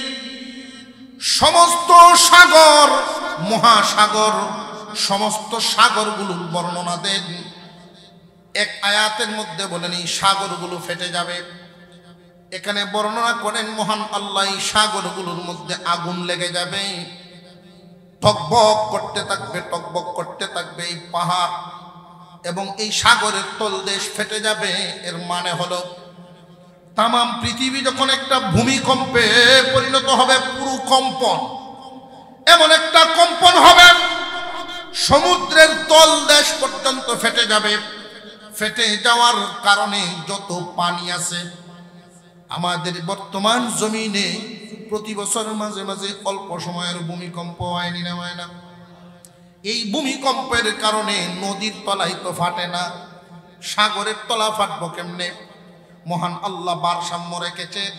Speaker 1: সমস্ত সাগর, মহাসাগর, সমস্ত সাগরগুলোর বর্ণনা দেন। এক আয়াতের মধ্যে বলেন এই সাগরগুলো ফেটে যাবে। এখানে বর্ণনা করেন মহান আল্লাহ এই সাগরগুলোর মধ্যে আগুন লেগে যাবে, টকবক করতে থাকবে, টকবক করতে থাকবে এই পাহাড় এবং এই সাগরের তলদেশ ফেটে যাবে। এর মানে হলো তাম পৃথিবী যখন একটা ভূমিকম্পে পরিণত হবে, পুরো কম্পন, এমন একটা কম্পন হবে সমুদ্রের তলদেশ পর্যন্ত ফেটে যাবে। ফেটে যাওয়ার কারণে যত পানি আছে আমাদের বর্তমান জমিনে প্রতি বছর মাঝে মাঝে অল্প সময়ের ভূমিকম্প হয়নি না, হয় না? এই ভূমিকম্পের কারণে নদীর তলায় তো ফাটে না, সাগরের তলা ফাটবো কেমনে? মহান আল্লাহ ভারসাম্য রেখেছেন।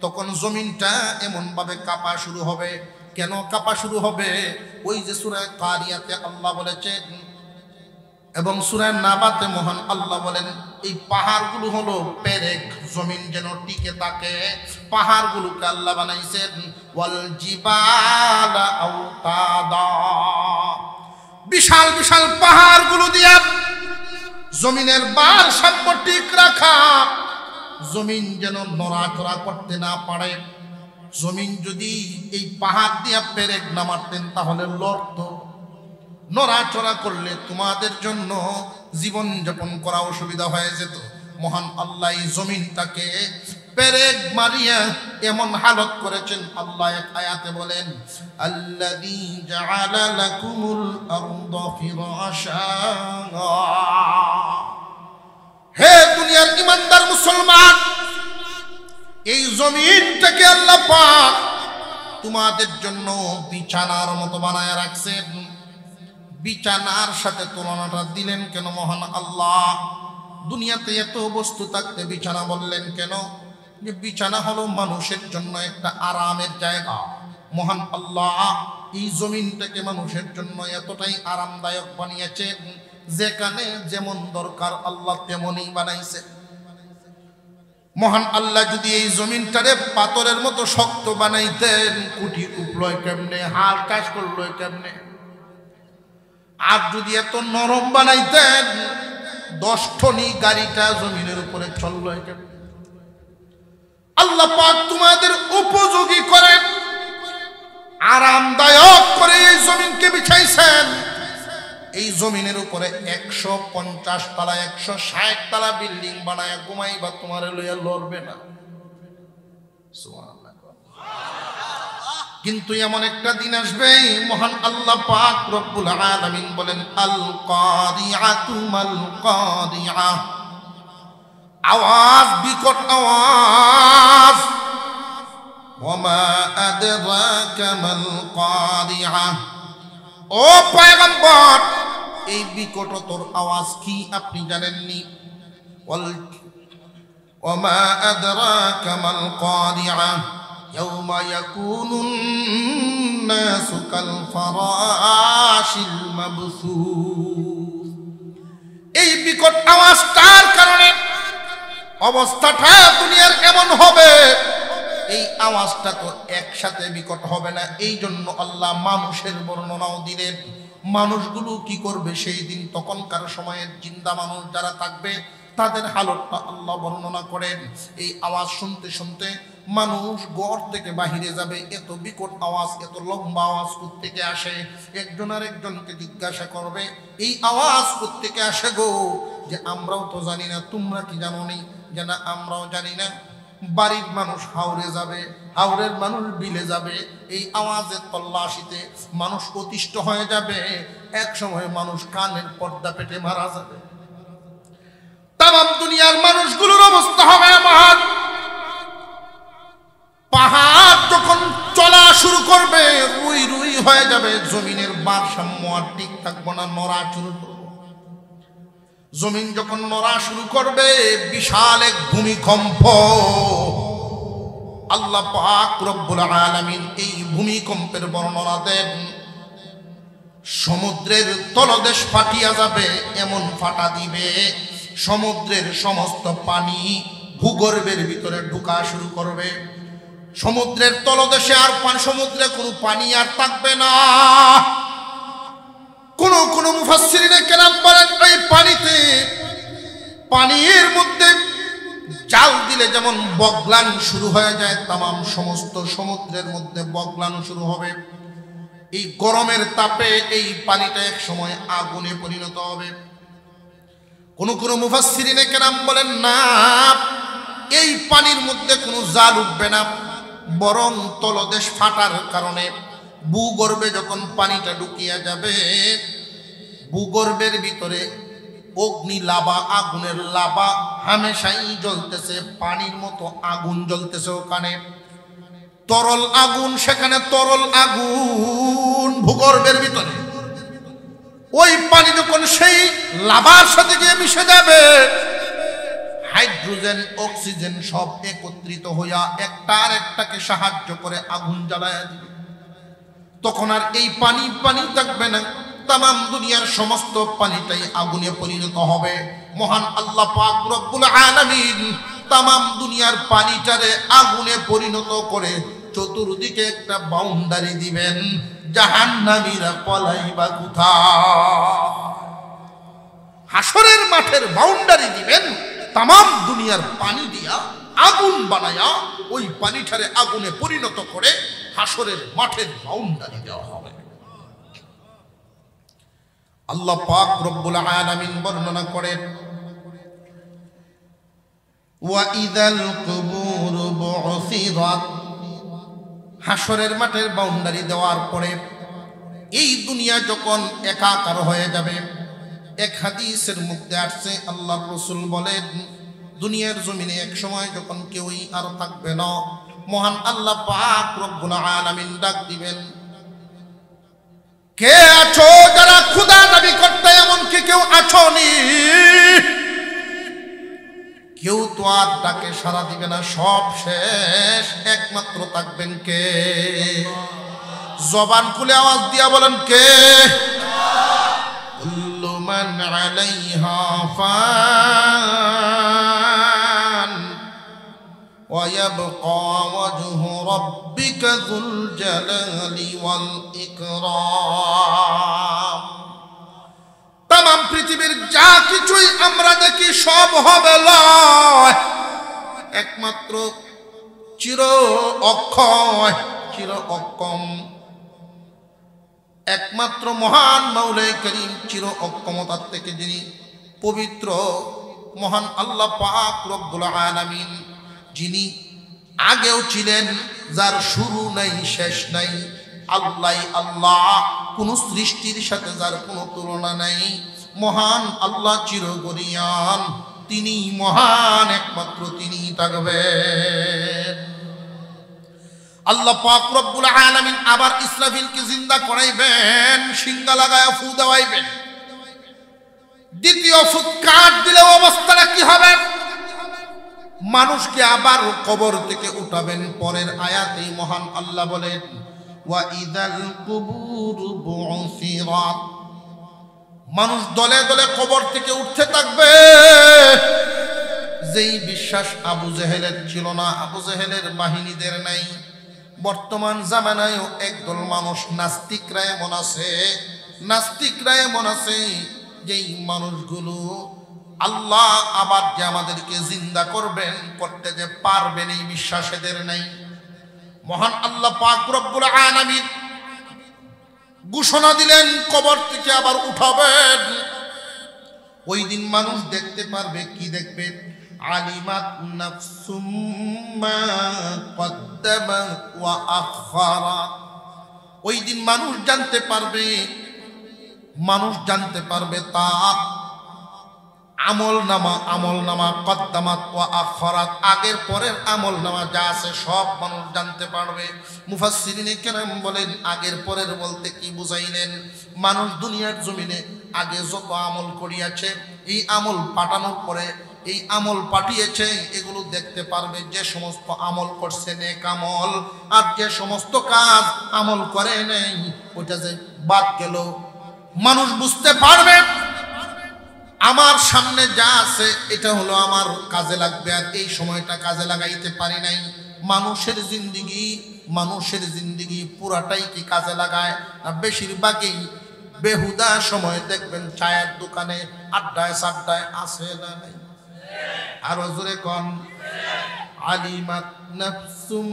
Speaker 1: তখন জমিনটা এমন ভাবে কাঁপা শুরু হবে। কেন কাঁপা শুরু হবে? ওই যে সূরা কারিয়াতে আল্লাহ বলেছেন এবং সূরা নাবাতে মহান আল্লাহ বলেন এই পাহাড়গুলো হলো পেরেক, জমিন যেন টিকে থাকে পাহাড়গুলোকে আল্লাহ বানাইছেন ওয়াল জিবালা আওতাদা, বিশাল বিশাল পাহাড়গুলো দিয়া জমিনের ভারসাম্য ঠিক রাখা, জমিন যেন নড়াচড়া করতে না পারে। জমিন যদি এই পাহাড় দিয়া পেরেক না মারতেন তাহলে লড়তো, নড়াচড়া করলে তোমাদের জন্য জীবন যাপন করা অসুবিধা হয়ে যেত। মহান আল্লাহ এই জমিনটাকে পেরেক মারিয়া এমন হালত করেছেন। আল্লাহ এক আয়াতে বলেন আল্লাযী জাআলা লাকুমুল আরদা ফিরাশা। হে দুনিয়ার ইমানদার মুসলমান, এই জমিনটাকে আল্লাহ পাক তোমাদের জন্য বিছানার মতো বানায় রাখছেন। বিছানার সাথে তুলনাটা দিলেন কেন মহান আল্লাহ? দুনিয়াতে এত বস্তু থাকতে বিছানা বললেন কেন? যে বিছানা হলো মানুষের জন্য একটা আরামের জায়গা। মহান আল্লাহ এই জমিনটাকে মানুষের জন্য এতটাই আরামদায়ক বানিয়েছেন, যেখানে যেমন দরকার আল্লাহ তেমনই বানাইছে। মহান আল্লাহ যদি এই জমিনটারে পাথরের মতো শক্ত বানাইতেন, কুটি উপলয় কেমনে, হাল কাজ করলো কেমনে? আর যদি এত নরম বানাইতেন, 10 টনি গাড়িটা জমিনের উপরে চললো কেমনে? আল্লাহ পাক তোমাদের উপযোগী করে আরামদায়ক করে এই জমিনকে বিছাইছেন। এই জমিনের উপরে 150 তলা 160 তলা বিল্ডিং বানায় ঘুমাইবা, তোমার লইয়া লড়বে না। সুবহানাল্লাহ। কিন্তু এমন একটা দিন আসবে মহান আল্লাহ পাক রব্বুল আলামিন বলেন আল কারিআতু মাল কারিআ, আওয়াজ, বিকট আওয়াজ। ওয়ামা আদরাকা মাল কারিআ, ও পয়গম্বর এই বিকটতর আওয়াজ কি আপনি জানেননি? ওয়ামা আদরাকা মাল কারিআ ইয়াউমা ইয়াকুনুন নাসু কাল ফারাশিল মাবসুস। এই বিকট আওয়াজটার কারণে অবস্থাটা দুনিয়ার এমন হবে, এই আওয়াজটা তো একসাথে বিকট হবে না। এই জন্য আল্লাহ মানুষের বর্ণনাও দিলেন। মানুষগুলো কি করবে সেই দিন? তখনকার সময়ের জিন্দা মানুষ যারা থাকবে তাদের হালতটা আল্লাহ বর্ণনা করেন। এই আওয়াজ শুনতে শুনতে মানুষ ঘর থেকে বাহিরে যাবে। এত বিকট আওয়াজ, এত লম্বা আওয়াজ কোত্থেকে আসে? একজন আর একজনকে জিজ্ঞাসা করবে এই আওয়াজ কোত্থেকে আসে গো? যে আমরাও তো জানি না, তোমরা কি জানো নি? যে না আমরাও জানি না। বাড়ির মানুষ হাওরে যাবে, হাওরের মানুষ বিলে যাবে। এই আওয়াজের তল্লাশিতে মানুষ অতিষ্ঠ হয়ে যাবে। এক সময় মানুষ কানের পর্দা পেটে মারা যাবে। তামাম দুনিয়ার মানুষগুলোর অবস্থা হবে এমন, পাহাড় যখন চলা শুরু করবে রুই রুই হয়ে যাবে। জমিনের ভারসাম্য আর ঠিক থাকবো না, নড়া শুরু করবে। জমিন যখন নড়া শুরু করবে, বিশাল এক ভূমিকম্প। আল্লাহ পাক রব্বুল আলামিন এই ভূমিকম্পের বর্ণনা দেন। সমুদ্রের তলদেশ ফাটিয়া যাবে, এমন ফাটা দিবে সমুদ্রের সমস্ত পানি ভূগর্ভের ভিতরে ঢোকা শুরু করবে। সমুদ্রের তলদেশে আর সমুদ্রে কোনো পানি আর থাকবে না। কোন মুফাসসিরিনে কেরাম বলেন এই পানির মধ্যে জাল দিলে যেমন বগলানো শুরু হয়ে যায়, তামাম সমস্ত সমুদ্রের মধ্যে বগলানো শুরু হবে। এই গরমের তাপে এই পানিটা এক সময় আগুনে পরিণত হবে। কোন মুফাসসিরিনে কেরাম বলেন না, এই পানির মধ্যে কোনো জাল উঠবে না, বরং তলদেশ ফাটার কারণে ভূগর্ভে যখন পানিটা ঢুকিয়া যাবে, ভূগর্ভের ভিতরে অগ্নি লাভা, আগুনের লাভা হামেশাই জ্বলতেছে, পানির মতো আগুন জ্বলতেছে। ওখানে তরল আগুন, সেখানে তরল আগুন ভূগর্ভের ভিতরে। ওই পানি যখন সেই লাভার সাথে গিয়ে মিশে যাবে, হাইড্রোজেন অক্সিজেন সব একত্রিত হইয়া একটা আর একটাকে সাহায্য করে আগুন জ্বালায়া দিবে। তখন আর এই পানি থাকবে না, তামাম দুনিয়ার সমস্ত পানিটাই আগুনে পরিণত হবে। মহান আল্লাহ পাক রব্বুল আলামিন তামাম দুনিয়ার পানিটারে আগুনে পরিণত করে চতুর্দিকে একটা বাউন্ডারি দিবেন। জাহান্নামীরা পলাইবা কোথায়? হাসরের মাঠের বাউন্ডারি দিবেন, তামাম দুনিয়ার পানি দিয়া আগুন বানায়া ওই পানিটারে আগুনে পরিণত করে হাসরের মাঠের বাউন্ডারি দেওয়া হবে। আল্লাহ পাক রব্বুল আলামিন বর্ণনা করেন, ওয়া ইযাল কুবুর বু'সিরাত। হাসরের মাঠের বাউন্ডারি দেওয়ার পরে এই দুনিয়া যখন একাকার হয়ে যাবে, এক হাদিসের মধ্যে আসছে আল্লাহর রাসূল বলেন, দুনিয়ার জমিনে এক সময় যখন কেউই আর থাকবে না, মহান আল্লাহ পাক রব্বুল আলামিন ডাক দিবেন, কে আছো যারা খোদা দাবি করতে? এমন কি কেউ আছো নি? কেউ তো আর ডাকে সাড়া দিবে না, সব শেষ। একমাত্র থাকবেন কে? জবান খুলে আওয়াজ দিয়া বলেন কে? কুল্লু মান আলাইহা ফান ওয়া ইয়াবকা ওয়াজহু রাব্বিকা যুল জালালি ওয়াল ইকরাম। তামাম পৃথিবীর যা কিছুই আমরা দেখি সব হবে লয়, একমাত্র চির অক্ষয়, চির অক্ষম, একমাত্র মহান মাওলাই করিম চির অক্ষমতার থেকে যিনি পবিত্র, মহান আল্লাহ পাক রব্বুল আলামিন, যিনি আগেও ছিলেন, যার শুরু নাই শেষ নাই, আল্লাহ আল্লাহ, কোন সৃষ্টির সাথে যার কোনো তুলনা নাই, মহান আল্লাহ চিরগরিয়ান, তিনি মহান, একমাত্র তিনি থাকবেন। আল্লাহ পাক রব্বুল আলামিন আবার ইসরাফিলকে জিন্দা করাইবেন, সিংহা লাগায় ফু দেওয়াইবেন। দ্বিতীয় ফুৎ কাট দিলে অবস্থাটা কি হবে? মানুষকে আবার কবর থেকে উঠাবেন। পরের আয়াতেই মহান আল্লাহ বলেন, ওয়া ইযাল কুবুর বু'সিরাত। মানুষ দলে দলে কবর থেকে উঠতে থাকবে। যেই বিশ্বাস আবু জেহেলের ছিল না, আবু জেহেলের বাহিনীদের নাই, বর্তমান জামানায়ও একদল মানুষ নাস্তিকরা এমন আছে, যেই মানুষগুলো আল্লাহ আবার যে আমাদেরকে জিন্দা করবেন, করতে যে পারবেন, এই বিশ্বাস এদের নাই। মহান আল্লাহ পাক রব্বুল আলামিন ঘোষণা দিলেন কবর থেকে আবার উঠাবেন। ওই দিন মানুষ দেখতে পারবে, কি দেখবে? আলিমাত নাফসুম মা কদ্দামাত ওয়া আখারাত। ওই দিন মানুষ জানতে পারবে তার আমল নামা কদ্দামাত ওয়া আখারাত, আগের পরের আমল নামা যা আছে সব মানুষ জানতে পারবে। মুফাসসিরিনে কেরাম বলেন, আগের পরের বলতে কি বুঝাইলেন? মানুষ দুনিয়ার জমিনে আগে যত আমল করিয়াছে, এই আমল পাঠানোর পরে এই আমল পাঠিয়েছে, এগুলো দেখতে পারবে। যে সমস্ত আমল করছে নেক আমল, আর যে সমস্ত কাজ আমল করে নেই, ওইটা যে বাদ গেল, মানুষ বুঝতে পারবে। আমার সামনে যা আছে এটা হলো আমার কাজে লাগবে, আর এই সময়টা কাজে লাগাইতে পারি নাই। মানুষের জিন্দিগি পুরাটাই কি কাজে লাগায় না? বেশিরভাগই বেহুদা সময় দেখবেন চায়ের দোকানে, আড্ডায় সাড্ডায় আছে না নাই? আরো জোরে কোন। আলিমাত নাফসুম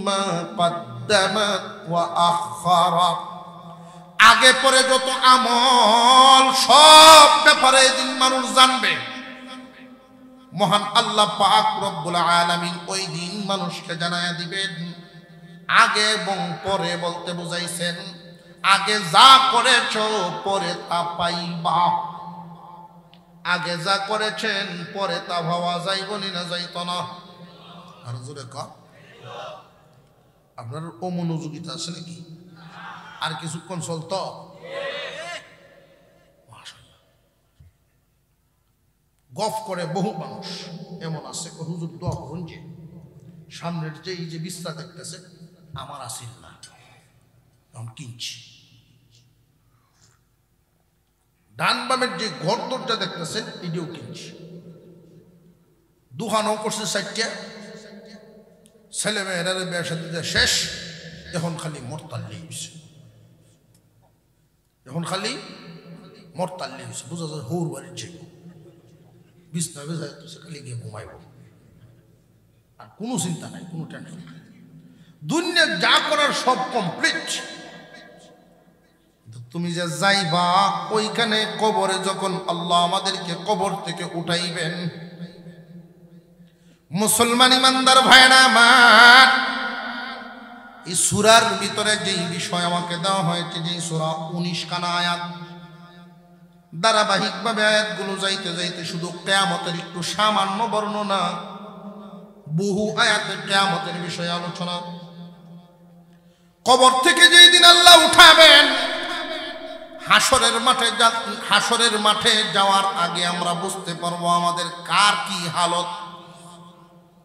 Speaker 1: মা কদ্দামাত ওয়া আখারাত। আগে পরে যত আমল সব ব্যাপারে এদিন মানুষ জানবে। মহান আল্লাহ পাক রব্বুল আলামিন ওই দিন মানুষকে জানায়া দিবেন। আগে এবং পরে বলতে বুঝাইছেন আগে যা করেছো পরে তা পাইবা। আগে যা করেছেন পরে তা ভাবা যাইবনি না যাইত না? আর জোরে ক। আপনার অমনোযোগিতা আছে নাকি? আর কিছুক্ষণ চলতো। গফ করে বহু মানুষ এমন আছে, হুজুর দোয়া করুন যে সামনের যে এই যে বিস্তা দেখতেছে আমার আসিল না, আমি কিনছি। ডান বামের যে ঘর দরজা দেখতেছেন এটিও কিনছি। দুহানও করছে সাইটটা, ছেলে মেয়েরা বিয়ে সাথে শেষ, এখন খালি মরতাল্লি হয়েছে, এখন খালি মরতাল্লি হয়েছে। বোঝা যায় হৌর বাড়ির যে বিছনা বেজায় তো খালি গিয়ে ঘুমাইব, আর কোনো চিন্তা নাই, কোনো টেনশন নাই। দুনিয়া যা করার সব কমপ্লিট। তুমি যে যাইবা ওইখানে কবরে, যখন আল্লাহ আমাদেরকে কবর থেকে উঠাইবেন, মুসলমান ইমানদার ভাইরা আমার, এই সূরার ভিতরে যেই বিষয় আমাকে দেওয়া হয়েছে, যেই সূরা 19 খানা আয়াত, ধারাবাহিকভাবে আয়াতগুলো যাইতে যাইতে শুধু কিয়ামতের একটু সামান্য বর্ণনা, বহু আয়াতে কিয়ামতের বিষয়ে আলোচনা। কবর থেকে যেই দিন আল্লাহ উঠাবেন, হাসরের মাঠে যাওয়ার আগে আমরা বুঝতে পারবো আমাদের কার কি হালত।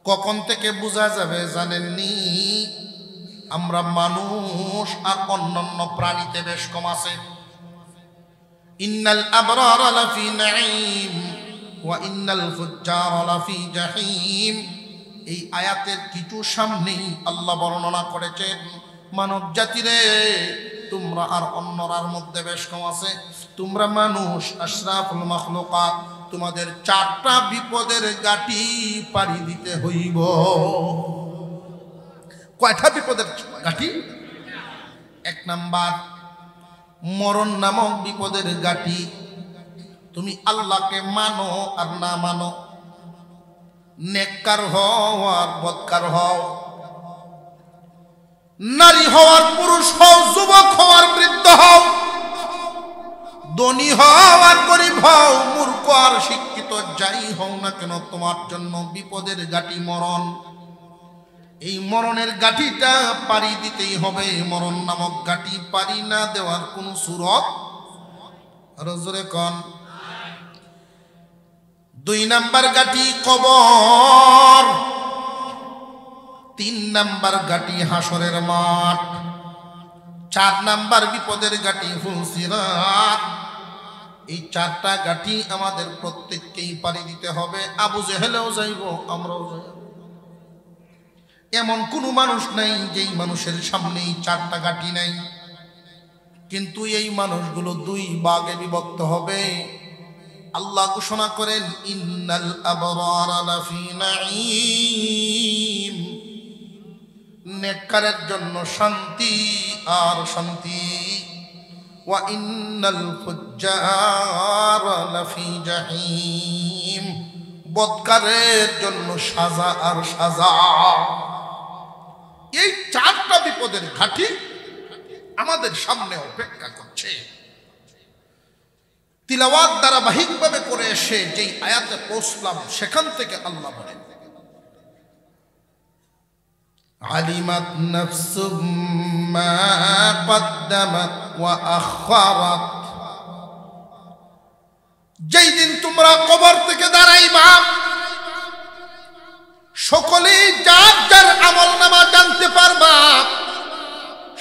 Speaker 1: কখন থেকে বোঝা যাবে জানেননি? আমরা মানুষ আর অন্যান্য প্রাণীতে বেশ কম আছে। ইন্নাল আবরারা লাফি নাঈম ওয়া ইন্নাল ফুজ্জারা লাফি জাহিম। এই আয়াতের কিছু সামনেই আল্লাহ বর্ণনা করেছেন, মানব জাতিরে তোমরা আর অন্যরার মধ্যে বেশ কম আছে। তোমরা মানুষ আশরাফুল মাখলুকাত, তোমাদের 4টা বিপদের গাটি পাড়ি দিতে হইব। কয়টা বিপদের গাটি? 1 নাম্বার মরণ নামক বিপদের গাটি। তুমি আল্লাহকে মানো আর না মানো, নেককার হও আর বদকার হও, নারী হওয়ার পুরুষ হও, যুবক হওয়ার বৃদ্ধ হও, ধনী হও আর গরিব হও, মূর্খ আর শিক্ষিত যাই হও না কেন, তোমার জন্য বিপদের গাটি মরণ। এই মরণের গাটিটা পাড়ি দিতেই হবে। মরণ নামক গাটি পাড়ি না দেওয়ার কোন সুরত আর জোরে কোন। 2 নাম্বার গাটি কবর, 3 নাম্বার গাটি হাসরের মাঠ, 4 নাম্বার বিপদের গাটি ফুলসিরাত। এই 4টা গাটি আমাদের প্রত্যেককেই পাড়ি দিতে হবে। আবু জেহেলও যাইব, আমরাও যাইব। এমন কোন মানুষ নাই যেই মানুষের সামনে এই 4টা গাটি নাই, কিন্তু এই মানুষগুলো 2 ভাগে বিভক্ত হবে। আল্লাহ ঘোষণা করেন ইন্নাল আবরারা লাফি নাঈম, নেককারের জন্য শান্তি আর শান্তি, ওয়া ইন্নাল ফুজ্জারা লাফি জাহিম, বদকারের জন্য সাজা আর সাজা। এই 4টা বিপদের ঘাটি আমাদের সামনে অপেক্ষা করছে। তিলাওয়াত ধারাবাহিকভাবে করে এসে যেই আয়াতে পৌঁছলাম, সেখান থেকে আল্লাহ বলেন আলিমাত নাফসুম মা কদ্দামাত ওয়া আখারাত। যেই দিন তোমরা কবর থেকে দাঁড়াইবা, সকলেই যার যার আমল নামা জানতে পারবা।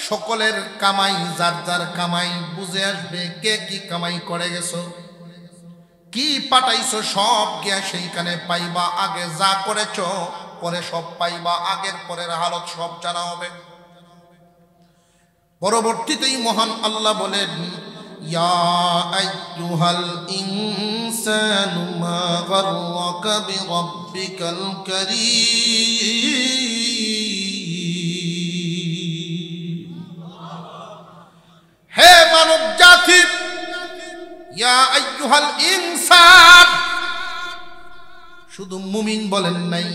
Speaker 1: সকলের কামাই, যার যার কামাই বুঝে আসবে, কে কি কামাই করে গেছো, কি পাঠাইছো সব গিয়া সেইখানে পাইবা। আগে যা করেছ পরে সব পাইবা, আগের পরের হালত সব জানা হবে। পরবর্তীতেই মহান আল্লাহ বলেন, ইয়া আইয়ুহাল ইনসানু মা গাররাকা বিরাব্বিকাল কারীম। হে মানব জাতি, ইয়া আইয়ুহাল ইনসান, শুধু মুমিন বলেন নাই,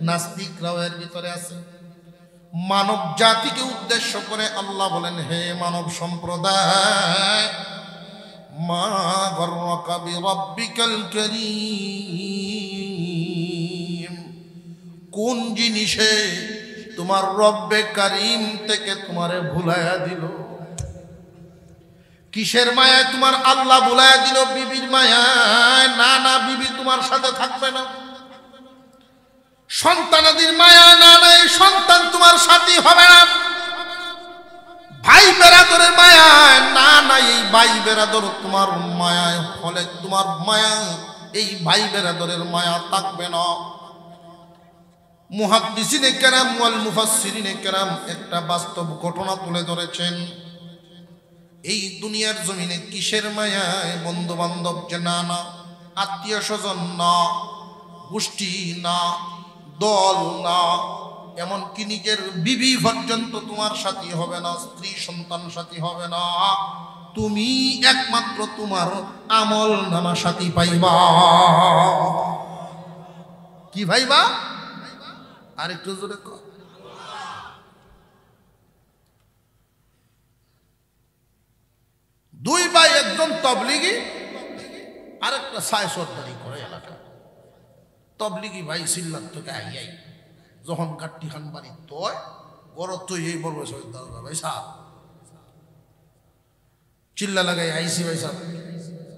Speaker 1: নাস্তিকরাও এর ভিতরে আছে। মানব জাতিকে উদ্দেশ্য করে আল্লাহ বলেন, হে মানব সম্প্রদায়, মা গাররাকা বিরাব্বিকাল কারীম, কোন জিনিসে তোমার রব্বে কারীম থেকে তোমারে ভুলাইয়া দিল? কিসের মায়ায় তোমার আল্লাহ ভুলাইয়া দিল? বিবির মায়ায়? না না, বিবি তোমার সাথে থাকবে না। সন্তানাদির মায়া? না না, এই সন্তান তোমার সাথী হবে না। ভাই বেরাদরের মায়ায়? না না, এই ভাই বেরাদর তোমার মায়ায় ফলে তোমার মায়া, এই ভাই বেরাদরের মায়া থাকবে না। মুহাদ্দিসিনে কেরাম ওয়াল মুফাসসিরিনে কেরাম একটা বাস্তব ঘটনা তুলে ধরেছেন। এই দুনিয়ার জমিনে কিসের মায়ায়? বন্ধু বান্ধব যে না না, আত্মীয় স্বজন না, গোষ্ঠী না, দল না, এমনকি নিজের বিবি পর্যন্ত তোমার সাথী হবে না, স্ত্রী সন্তান সাথী হবে না। তুমি একমাত্র তোমার আমল নামা সাথী পাইবা। কি ভাইবা? আরেকটু জোরে কর। দুই ভাই, একজন তবলিগি আরেকটা সায় সরদারি করে এলাকা। তবলিগি ভাই সিল্লার থেকে আইয়াই যখন গাট্টি খান বাড়ি তয় গরত তো এই বলবে ভাই সাহেব, চিল্লা লাগাই আইসি ভাই সাহেব,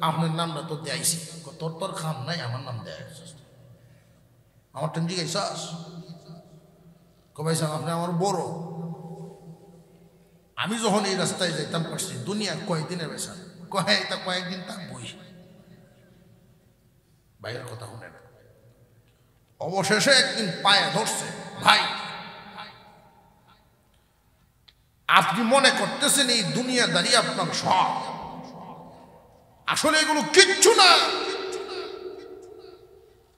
Speaker 1: আপনার নামটা তো দেয়াইছি। তোর তোর খাম নাই, আমার নাম দেয়, আমার টেন জিজ্ঞাসাস ভাই সাহেব আপনি আমার বড়। আমি যখন এই রাস্তায় যাইতাম পারছি দুনিয়া কয়েকদিনের বেসা কয়েকদিন তাক বই ভাইয়ের কথা শুনে না। অবশেষে একদিন পায়ে ধরছে, ভাই আপনি মনে করতেছেন এই দুনিয়াদারি আপনার সব, আসলে এগুলো কিচ্ছু না,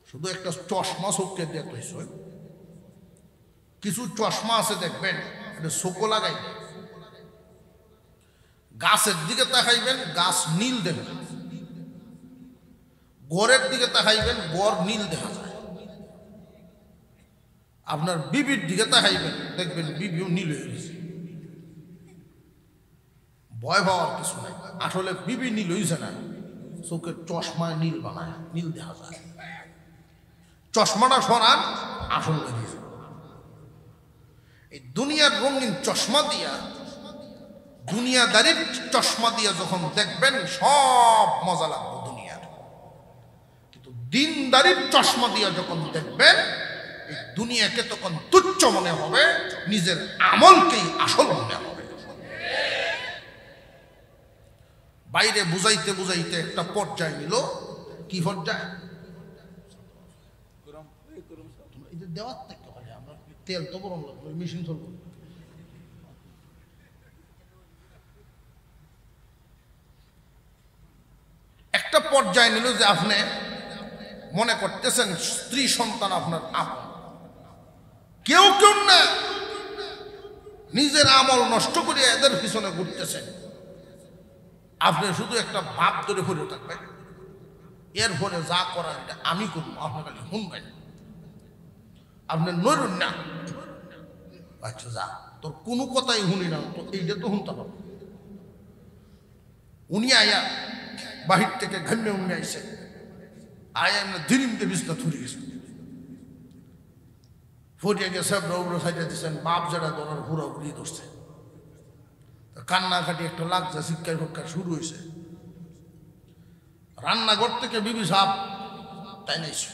Speaker 1: শুধু একটা চশমা চোখকে দেখতেছ। কিছু চশমা আছে দেখবেন, এটা চোখও লাগাই, গাছের দিকে তাকাইবেন গাছ নীল দেখবেন, গড়ের দিকে তাকাইবেন গড় নীল দেখা যায়। আপনার বিবির দিকে তাকাইবেন দেখবেন বিবিও নীল হয়ে গেছে। ভয় পাওয়ার কিছু নাই, আসলে বিবি নীল হয়েছে না, চোখের চশমায় নীল বানায়, নীল দেখা যায়। চশমাটা সরান, আসল বেরিয়েছে। এই দুনিয়ার রঙিন চশমা দিয়া, দুনিয়াদারির চশমা দিয়া যখন দেখবেন সব মজা লাগবে দুনিয়ার, কিন্তু দিনদারির চশমা দিয়া যখন দেখবেন এই দুনিয়াকে তখন তুচ্ছ মনে হবে, নিজের আমলকেই আসল মনে হবে। বাইরে বুঝাইতে বুঝাইতে একটা পর্যায়ে নিল। কি পর্যায়ে? দেওয়ার থেকে আমরা তেল তো বরং মেশিন চলব। একটা পর্যায়ে নিল যে আপনি মনে করতেছেন স্ত্রী সন্তান আপনার আপন, কেউ কেউ না, নিজের আমল নষ্ট করে এদের পিছনে ঘুরতেছেন। আপনি শুধু একটা ভাব ধরে ঘুরে থাকবেন, এর ফলে যা করার এটা আমি করবো, আপনার খালি শুনবেন, আপনি নড়ুন না। আচ্ছা যা, তোর কোনো কথাই শুনি না, তো এইটা তো শুনতে হবে। উনি আয়া বাহির থেকে ঘামে উনি আইসে, আয়া এমনি ধীরিমতে বিছনা থুরি গেছে, ফুটিয়ে গেছে, রৌড়ো সাইডে দিচ্ছেন, বাপ যারা ধরার হুড়া উড়িয়ে ধরছে, কান্নাকাটি একটা লাগছে, শিক্ষায় ফক্ষা শুরু হয়েছে। রান্নাঘর থেকে বিবি সাপ তাই নাইছো,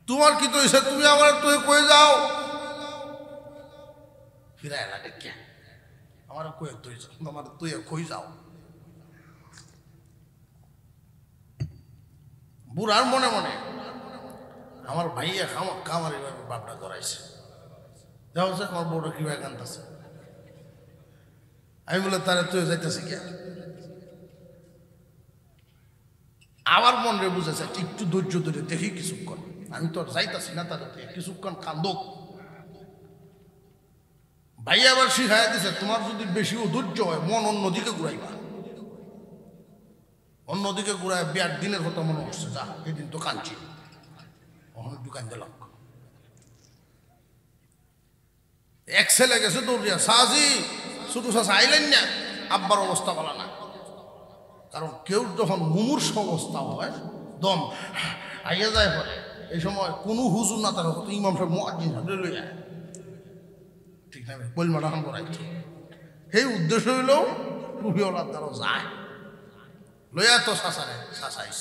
Speaker 1: তোমার কি তো হয়েছে, তুমি আমার তুই কয়ে যাও, ফিরায় লাগে কে আমার কয়ে তুই যাও, আমার তুই কই যাও। বুড়ার মনে মনে আমার ভাইয়া খামার এভাবে বাপটা ধরাইছে, যাও যে আমার বউটা কিভাবে কান্দাছে। আমি বলে তারা তুই যাইতেছে কি, আমার মন রে বুঝেছে একটু ধৈর্য ধরে দেখি কিছুক্ষণ, আমি তো আর যাইতাছি না, তারা কিছুক্ষণ কান্দুক। ভাইয়া আবার শিখাই দিছে তোমার যদি বেশি অধৈর্য হয় মন অন্যদিকে ঘুরাইবা, অন্যদিকে ঘুরায় বিয়ার দিনের কথা মনে হচ্ছে, যা এদিন তো কাঁদছি, একটু কান্দে লাগ। এক ছেলে গেছে দৌড়িয়া, সাজি ছোট চাষা আইলেন না, আব্বার অবস্থা বলা না। কারণ কেউ যখন মুমূর্ষ অবস্থা হয় দম আইয়া যায় পরে, এই সময় কোনো হুজুর না তার হতো ইমাম সাহেব মুয়াজ্জিন হাতে লইয়া, ঠিক না কলমাটা হাম করাইছে। সেই উদ্দেশ্য হইলেও টুপিওয়ালার দ্বারা যায় লইয়া তো শাসারে শাসাইস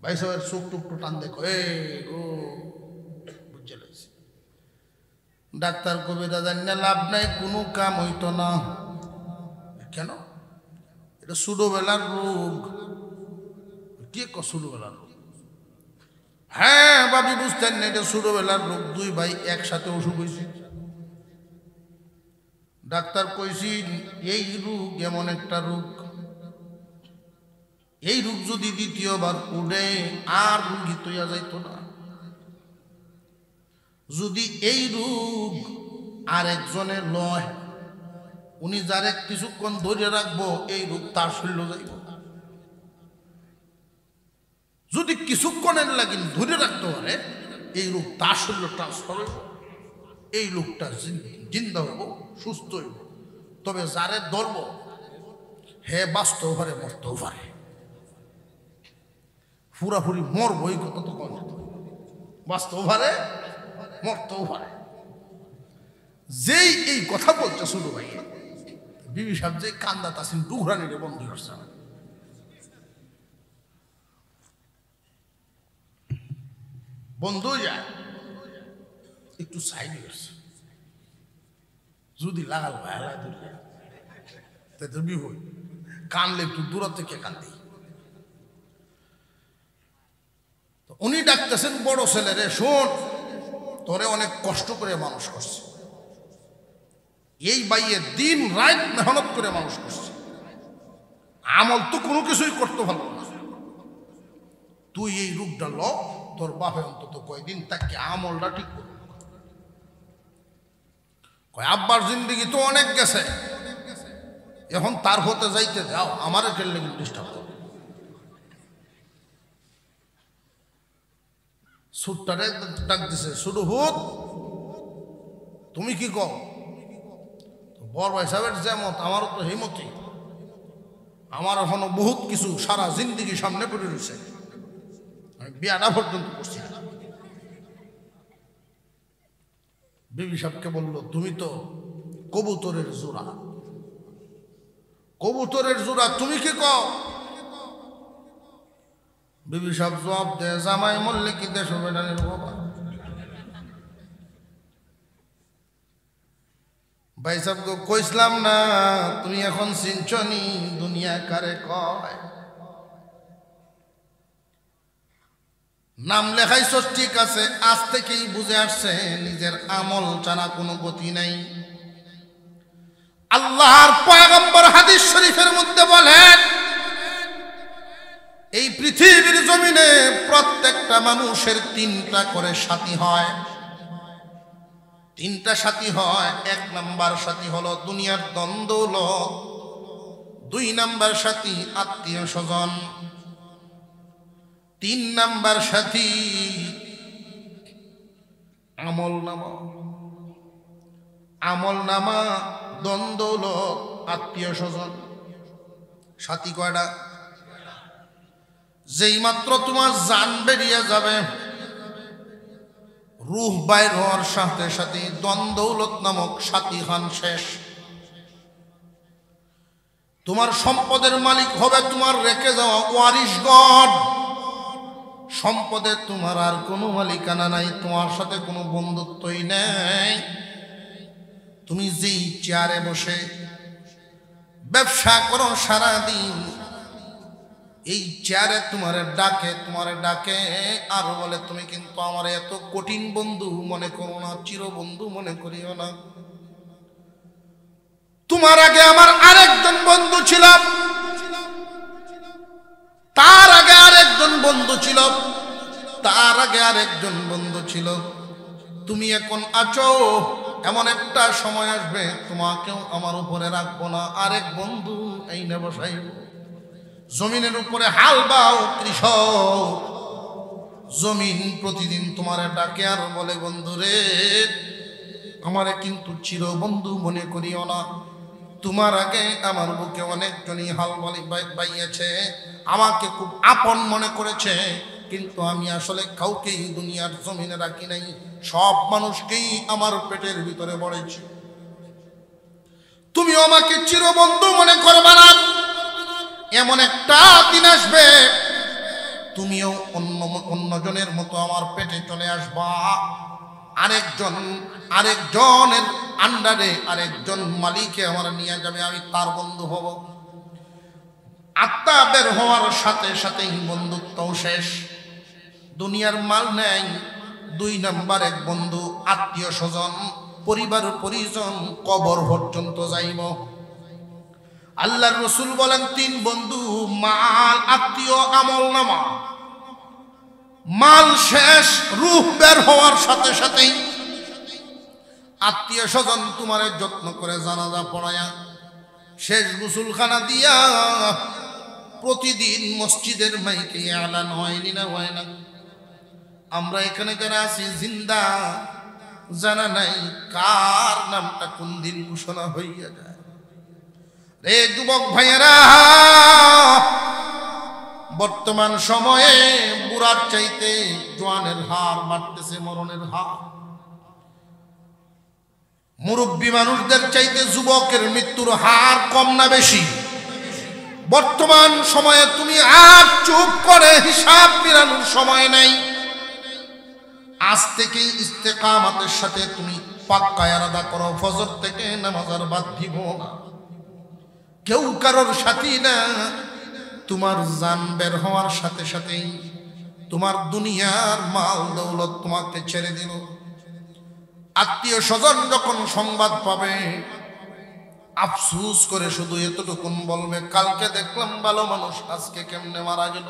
Speaker 1: ভাই সাহেবের চোখ টুকটু টান দেখো, ও বুঝে লাইছে। ডাক্তার কবি দাদা লাভ নাই, কোনো কাম হইতো না। কেন? এটা ছোটবেলার রোগ। কে ছোটবেলার রোগ? হ্যাঁ ভাবি বুঝতেন না, এটা ছোটবেলার রোগ। দুই ভাই একসাথে অসুখ হয়েছে। ডাক্তার কইছি এই রোগ এমন একটা রোগ, এই রোগ যদি দ্বিতীয়বার উঠে আর রোগী তৈয়া যাইত না। যদি এই রোগ আর একজনের লয়, উনি যারে কিছুক্ষণ ধরে রাখবো এই রোগ তার শরীর যাইব। যদি কিছুক্ষণের লাগে ধরে রাখতে পারে এই রোগ তার শরীর ট্রান্সফার হইব, এই লোকটা জিন্দা হইব, সুস্থ হইব। তবে যারে ধরব হে বাঁচতেও পারে মরতেও পারে, পুরাপুরি মরবো এই কথা তো কম, বাঁচতেও পারে মরতেও পারে। যেই এই কথা বলছে ছোট ভাই বিবি সাহেব যে কান্দা তাসিন ডুঘরানিরে বন্ধ করছে, বন্ধ হয়ে যায়, একটু সাইড করছে। যদি লাগাল ভাইলা ধরলে তো বিপদ, কানলে একটু দূর থেকে কান্দি। উনি ডাকতেছেন বড় ছেলেরে, শোন তোরে অনেক কষ্ট করে মানুষ করছে, এই বাইয়ে দিন রাত মেহনত করে মানুষ করছে, আমল তো কোনো কিছুই করতে ভালো না। তুই এই রূপটা ল, তোর বাপে অন্তত কয়দিন তাকে আমলটা ঠিক করবে। আব্বার জিন্দিগি তো অনেক গেছে, এখন তার হতে যাইতে যাও, আমার কেলে ডিস্টার্ব করো। সুটটারে ডাক দিছে, শুধু হুত তুমি কি কও? বড় ভাই সাহেবের যেমত আমারও তো হিমতি, আমার এখনো বহুত কিছু সারা জিন্দিগি সামনে পড়ে রয়েছে, আমি বিয়াটা পর্যন্ত করছি না। বিবি সাহেবকে বলল তুমি তো কবুতরের জোড়া, কবুতরের জোড়া তুমি কি কও? বিবি সাহেব জবাব দেয়, জামাই মরলে কি দেশ হবে না বাবা। ভাই সাহেব কইসলাম না তুমি এখন চিনছনি দুনিয়া কারে কয়। নাম লেখাইছ ঠিক আছে, আজ থেকেই বুঝে আসছে নিজের আমল জানা কোনো গতি নাই। আল্লাহর পয়গম্বর হাদিস শরীফের মধ্যে বলেন, এই পৃথিবীর জমিনে প্রত্যেকটা মানুষের তিনটা করে সাথী হয়, তিনটা সাথী হয়। এক নাম্বার সাথী হলো দুনিয়ার দ্বন্দ্ব, দুই নাম্বার সাথী আত্মীয় স্বজন, তিন নাম্বার সাথী আমল নামা। আমল নামা, দ্বন্দ্ব, আত্মীয় স্বজন, সাথী কয়টা? যেই মাত্র তোমার জান বেরিয়ে যাবে, রূহ বাইর হওয়ার সাথে সাথে দ্বন্দ্বৌলত নামক সাথী খান শেষ। তোমার সম্পদের মালিক হবে তোমার রেখে যাওয়া ওয়ারিশগণ, সম্পদে তোমার আর কোনো মালিকানা নাই, তোমার সাথে কোনো বন্ধুত্বই নেই। তুমি যেই চেয়ারে বসে ব্যবসা করো সারাদিন, এই চেয়ারে তোমারে ডাকে আর বলে তুমি কিন্তু আমার এত কঠিন বন্ধু মনে করো না, চির বন্ধু মনে করিও না। তোমার আগে আমার আরেকজন বন্ধু ছিল, তার আগে আরেকজন বন্ধু ছিল, তার আগে আরেকজন বন্ধু ছিল। তুমি এখন আছো, এমন একটা সময় আসবে তোমাকেও আমার উপরে রাখবো না, আরেক বন্ধু এই নে বসাইব। জমিনের উপরে হাল বাও কৃষক, জমিন প্রতিদিন তোমারে ডাকে আর বলে বন্ধু রে আমারে কিন্তু চির বন্ধু মনে করিও না। তোমার আগে আমার বুকে অনেকজনই হাল বাইয়েছে, আমাকে খুব আপন মনে করেছে, কিন্তু আমি আসলে কাউকেই দুনিয়ার জমিনে রাখি নাই, সব মানুষকেই আমার পেটের ভিতরে বড়েছি। তুমি আমাকে চিরবন্ধু মনে করবা না, এমন একটা দিন আসবে তুমিও অন্যজনের মতো আমার পেটে চলে আসবা। আরেকজনের আন্ডারে আরেকজন মালিকে আমার নিয়ে যাবে, আমি তার বন্ধু হব। আত্মা বের হওয়ার সাথে সাথেই বন্ধুত্বও শেষ। দুনিয়ার মাল নেই, 2 নাম্বার এক বন্ধু আত্মীয় স্বজন পরিবার পরিজন কবর পর্যন্ত যাইব। আল্লাহর রাসূল বলেন 3 বন্ধু, মাল, আত্মীয়, আমল নামা। মাল শেষ, রূহ বের হওয়ার সাথে সাথেই আত্মীয় স্বজন তোমার যত্ন করে জানাজা পড়ায়া শেষ গোসলখানা দিয়া প্রতিদিন মসজিদের মাইকে এলান হয়নি না হয় না। আমরা এখানে যারা আছি জিন্দা, জানা নাই কার নামটা কোন দিন ঘোষণা হইয়া যায়। রে যুবক ভাইয়েরা, বর্তমান সময়ে বুড়ার চাইতে জওয়ানের হার বাড়তেছে, মরণের হার। মুরব্বী মানুষদের চাইতে যুবকের মৃত্যুর হার কম না বেশি? বর্তমান সময়ে তুমি আর চুপ করে হিসাব মিলানোর সময় নাই। আজ থেকে ইস্তেকামতের সাথে তুমি পাক্কায় আলাদা করো, ফজর থেকে নামাজ আর বাদ দিব না। কেউ কারোর সাথী না। তোমার জান বের হওয়ার সাথে সাথেই তোমার দুনিয়ার মাল দৌলত তোমাকে ছেড়ে দিল। আত্মীয় স্বজন যখন সংবাদ পাবে আফসুস করে শুধু এতটুকুন বলবে, কালকে দেখলাম ভালো মানুষ, আজকে কেমনে মারা গেল।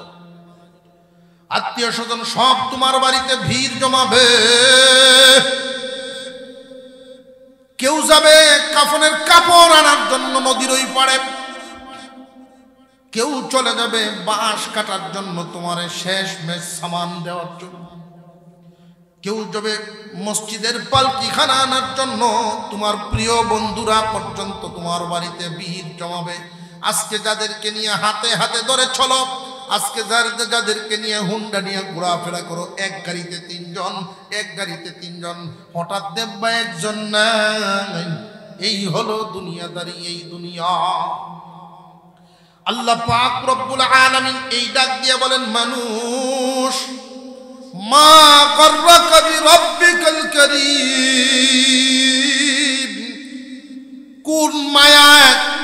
Speaker 1: আত্মীয় স্বজন সব তোমার বাড়িতে ভিড় জমাবে। কেউ যাবে কাফনের কাপড় আনার জন্য নদীর ওই পাড়ে, কেউ চলে যাবে বাঁশ কাটার জন্য তোমার শেষ মেশ সামান দেওয়ার জন্য, কেউ যাবে মসজিদের পালকিখানা আনার জন্য। তোমার প্রিয় বন্ধুরা পর্যন্ত তোমার বাড়িতে ভিড় জমাবে। আজকে যাদেরকে নিয়ে হাতে হাতে ধরে চলো, আজকে যাদেরকে নিয়ে হুন্ডা নিয়ে ঘোরাফেরা করো, এক গাড়িতে 3 জন, এক গাড়িতে 3 জন, হঠাৎ দেখবা একজন নাই। এই হলো দুনিয়াদারি, এই দুনিয়া। আল্লাহ পাক রব্বুল আলামিন এই ডাক দিয়ে বলেন, মানুষ মা গর্রাকা বিরব্বিকাল কারীম, কোন মায়া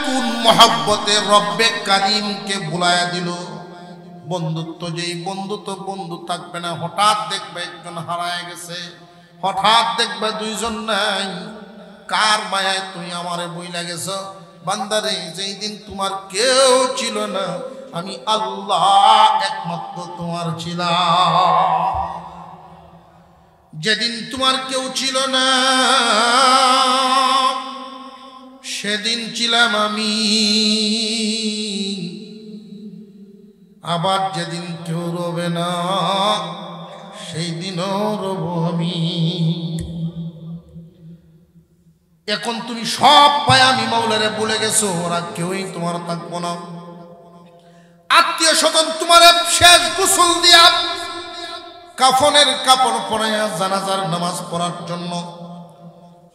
Speaker 1: কোন মহব্বতে রব্বে কারীমকে ভুলায়া দিল। বন্ধুত্ব যেই বন্ধুত্ব বন্ধু থাকবে না, হঠাৎ দেখবে একজন হারায় গেছে, হঠাৎ দেখবে 2 জন নাই। কার মায়ায় তুমি আমারে বইলা গেছ? বান্দারে, যেই দিন তোমার কেউ ছিল না, আমি আল্লাহ একমাত্র তোমার ছিলাম। যেদিন তোমার কেউ ছিল না, সেদিন ছিলাম আমি। আবার যেদিন কেউ রবে না, সেই দিনও রব আমি। এখন তুমি সব পায় আমি মাওলারে বলে গেছো, ওরা কেউই তোমার থাকবো না। আত্মীয় স্বজন তোমার শেষ গোসল দিয়া কাফনের কাপড় পরাইয়া জানাজার নামাজ পড়ার জন্য,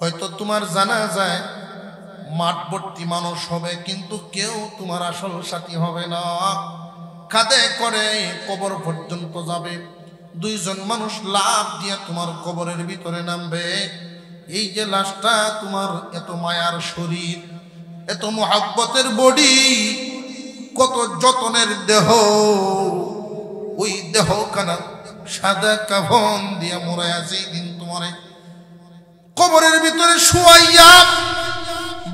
Speaker 1: হয়তো তোমার জানাজায় মাঠ ভর্তি মানুষ হবে, কিন্তু কেউ তোমার আসল সাথী হবে না। কাঁধে করে কবর পর্যন্ত যাবে, 2 জন মানুষ লাফ দিয়ে তোমার কবরের ভিতরে নামবে। এই যে লাশটা, তোমার এত মায়ার শরীর, এত মহব্বতের বডি, কত যতনের দেহ, ওই দেহ কানা সাদা কাফন দিয়া মোড়ায়া যেই দিন তোমার কবরের ভিতরে শুয়াইয়া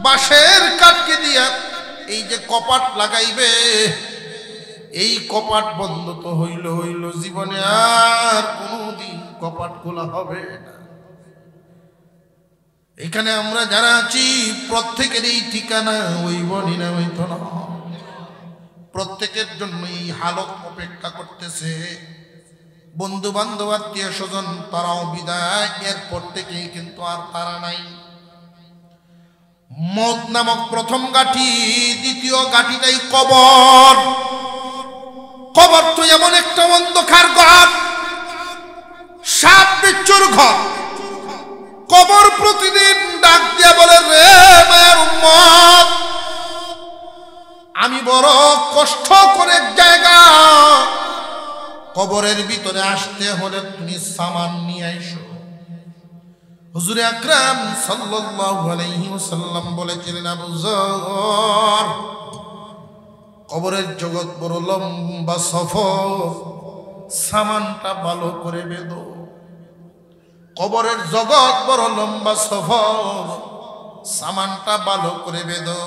Speaker 1: বাঁশের কাঠকে দিয়া এই যে কপাট লাগাইবে, এই কপাট বন্ধ তো হইল জীবনে আর কোনদিন কপাট খোলা হবে না। এখানে আমরা যারা আছি প্রত্যেকের এই ঠিকানা ওই বনি না হইতো না, প্রত্যেকের জন্য এই হালত অপেক্ষা করতেছে। বন্ধু বান্ধব আত্মীয় স্বজন তারাও বিদায়, এরপর থেকেই কিন্তু আর তারা নাই। মওত নামক প্রথম গাঠি, দ্বিতীয় গাঠিটাই কবর। কবর তো এমন একটা অন্ধকার ঘর, সাপ বিচ্ছুর ঘর। কবর প্রতিদিন ডাক দিয়া বলে, রে মায়ের উম্মত, আমি বড় কষ্ট করে জায়গা, কবরের ভিতরে আসতে হলে তুমি সামান নিয়ে আইসো। হুজুর আকরাম সাল্লাল্লাহু আলাইহি ওয়াসাল্লাম বলেছিলেন, আবু যর, কবরের জগৎ বড় লম্বা সফর, সামানটা ভালো করে বেঁধো। কবরের জগৎ বড় লম্বা সফর, সামানটা ভালো করে বেঁধো।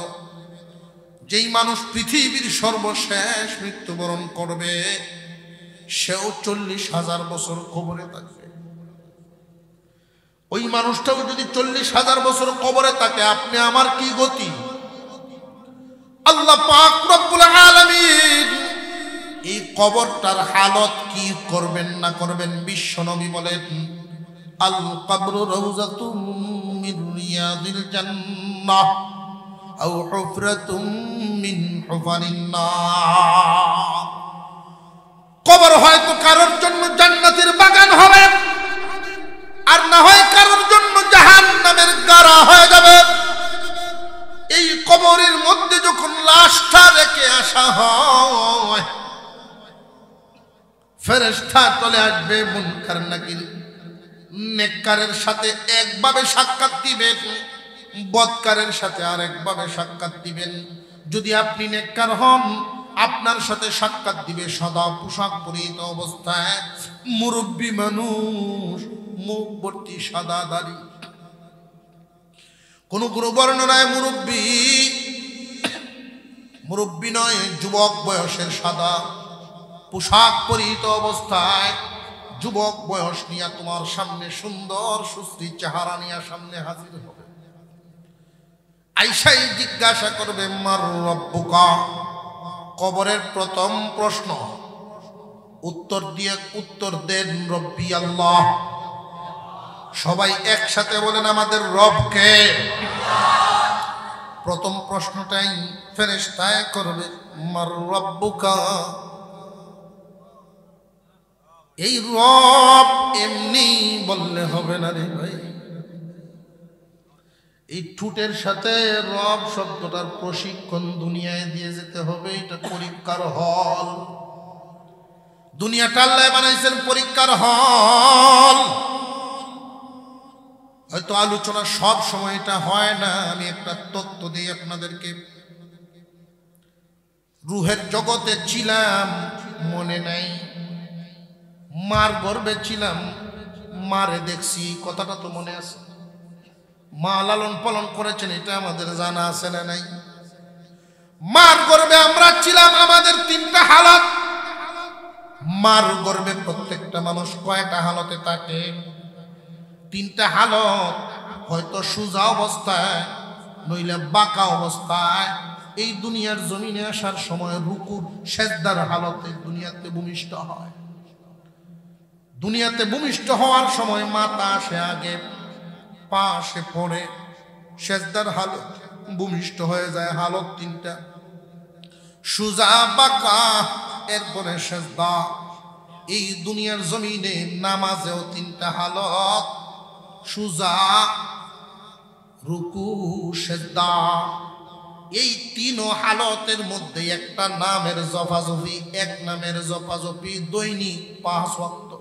Speaker 1: যেই মানুষ পৃথিবীর সর্বশেষ মৃত্যুবরণ করবে, সেও 40,000 বছর কবরে থাকবে। ওই মানুষটাও যদি 40,000 বছর কবরে থাকে, আপনি আমার কি গতি? আল্লাহ পাক রব্বুল আলামিন এই কবরটার হালত কি করবেন না করবেন, বিশ্ব নবী বলেন, আল কবরু রাউযাতুম মিন রিয়াদিল জান্নাহ আও হুফরাতুম মিন হুফারিন নার। কবর হয়তো কারোর জন্য জান্নাতের বাগান হবে, আর না হয় কারোর জন্য জাহান্নামের গাড়া হয়ে যাবে। এই কবরের মধ্যে যখন লাশটা রেখে আসা হয়, ফেরেশতা চলে আসবে, মুনকার নাকির নেককারের সাথে একভাবে সাক্ষাৎ দিবেন, বদকারের সাথে আরেকভাবে সাক্ষাৎ দিবেন। যদি আপনি নেককার হন, আপনার সাথে সাক্ষাৎ দিবে সাদা পোশাক পরিহিত অবস্থায়, মুরব্বী মানুষ, মুখ ভর্তি সাদা দাড়ি। কোন কোন বর্ণনায় মুরব্বী নয়, যুবক বয়সের সাদা পোশাক পরিহিত অবস্থায়, যুবক বয়স নিয়ে তোমার সামনে সুন্দর সুশ্রী চেহারা নিয়ে সামনে হাজির হবে। আইসাই জিজ্ঞাসা করবে, মার রব্বুকা। কবরের প্রথম প্রশ্ন, উত্তর দেন রব্বি আল্লাহ। সবাই একসাথে বলেন, আমাদের রব কে? প্রথম প্রশ্নটাই ফেরেশতায় করবে, মার রব্বুকা। এই রব এমনি বললে হবে না রে ভাই, এই ঠুটের সাথে রব শব্দটার প্রশিক্ষণ দুনিয়ায় দিয়ে যেতে হবে। এটা পরীক্ষার হল, দুনিয়াটা আল্লাহ বানাইছেন পরীক্ষার হল। হয়তো আলোচনা সব সময় এটা হয় না, আমি একটা তথ্য দিই আপনাদেরকে। রুহের জগতে ছিলাম, মনে নাই, মার গর্ভে ছিলাম, মারে দেখছি, কথাটা তো মনে আছে। মা লালন পালন করেছেন, এটা আমাদের জানা আছে না নাই? মার গর্ভে আমরা ছিলাম, আমাদের 3টা হালত। মার গর্ভে প্রত্যেকটা মানুষ কয়টা হালতে থাকে? 3টা হালত। হয়তো সোজা অবস্থায়, নইলে বাঁকা অবস্থায়। এই দুনিয়ার জমিনে আসার সময় রুকুর সেজদার হালতে দুনিয়াতে ভূমিষ্ঠ হয়। দুনিয়াতে ভূমিষ্ঠ হওয়ার সময় মাথা আসে আগে, পা আসে পড়ে, সেজদার হালত ভূমিষ্ঠ হয়ে যায়। হালত 3টা, সোজা বাঁকা, এরপরে সেজদা। এই দুনিয়ার জমিনে নামাজেও 3টা হালত, সোজা, রুকু, সেজদা। এই 3 হালতের মধ্যে একটা নামের জফাজফি, এক নামের জফাজফি দৈনিক 5 ওয়াক্ত।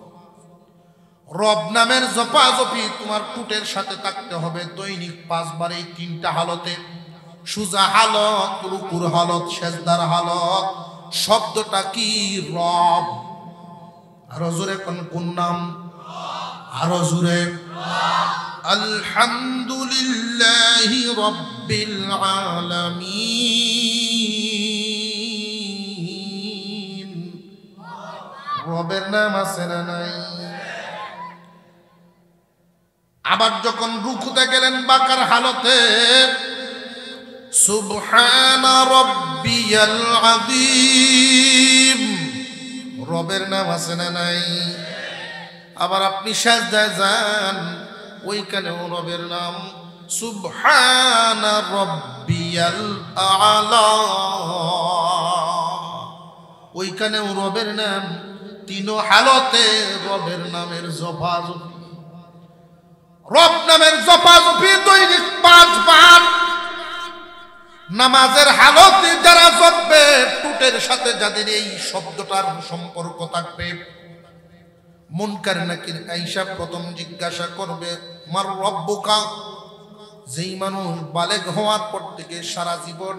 Speaker 1: রব নামের জপাজপি তোমার টুটের সাথে থাকতে হবে দৈনিক 5 বার। এই 3টা হালতে সুজা হালত, রুকুর হালত, সেজদার হালত। শব্দটা কি? রব। আরো জোরে কোন নাম? আরো জোরে। আলহামদুলিল্লাহি রাব্বিল আলামিন। রবের নাম আছে না নাই? আবার যখন রুকুতে গেলেন বাকার হালতে, সুবহানা রাব্বিয়াল আযীম। রবের নাম আছে না নাই? আবার আপনি সাজদায় যান, ওইখানেও রবের নাম, সুবহানা রাব্বিয়াল আ'লা। ওইখানেও রবের নাম। তিন হালতে রবের নামের জপাজপি। রব নামের জপাজপি দৈনিক 5 বার। নামাজের হালতে যারা জপবে, টুটের সাথে যাদের এই শব্দটার সম্পর্ক থাকবে, মুনকার নাকির আয়েশা প্রথম জিজ্ঞাসা করবে, মার রব্বুকা। যেই মানুষ বালেগ হওয়ার পর থেকে সারা জীবন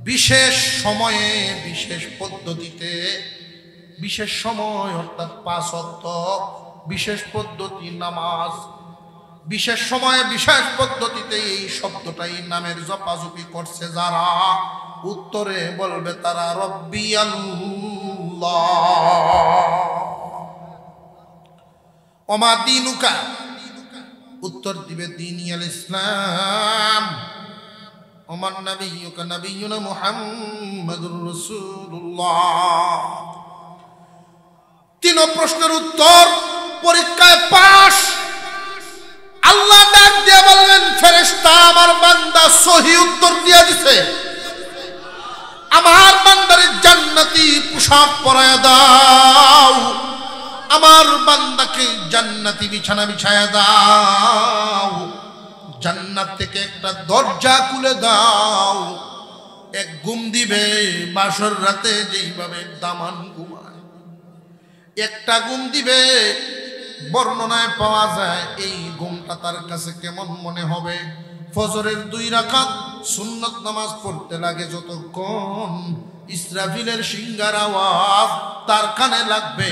Speaker 1: বিশেষ সময়ে, বিশেষ পদ্ধতিতে, বিশেষ সময় অর্থাৎ 5 ওয়াক্ত, বিশেষ পদ্ধতি নামাজ, বিশেষ সময়ে বিশেষ পদ্ধতিতে এই শব্দটাই নামের জপাজপি করছে যারা, উত্তরে বলবে তারা রব্বি আল্লাহ। ওমা দীনুকা, উত্তর দিবে দীনি আল ইসলাম। ওমান নাবিয়ুকা নাবিয়ুনা মুহাম্মাদুর রাসূলুল্লাহ। তিন প্রশ্নের উত্তর পরীক্ষায় পাস। আল্লাহ ডাক দিয়ে বললেন, ফেরেশতা আমার বান্দা সহি উত্তর দিয়ে দিছে, আমার বান্দারে জান্নাতি পোশাক পরায়া দাও, আমার বান্দাকে জান্নাতি বিছানা বিছায়া দাও, জান্নাত থেকে একটা দরজা খুলে দাও। এক ঘুম দিবে বাসর রাতে যেইভাবে দামান ঘুমায়, একটা ঘুম দিবে। বর্ণনায় পাওয়া যায় এই ঘুমটা তার কাছে কেমন মনে হবে। ফজরের 2 রাকাত সুন্নত নামাজ পড়তে লাগে যতক্ষণ, ইসরাফিলের সিংহার আওয়াজ তার কানে লাগবে।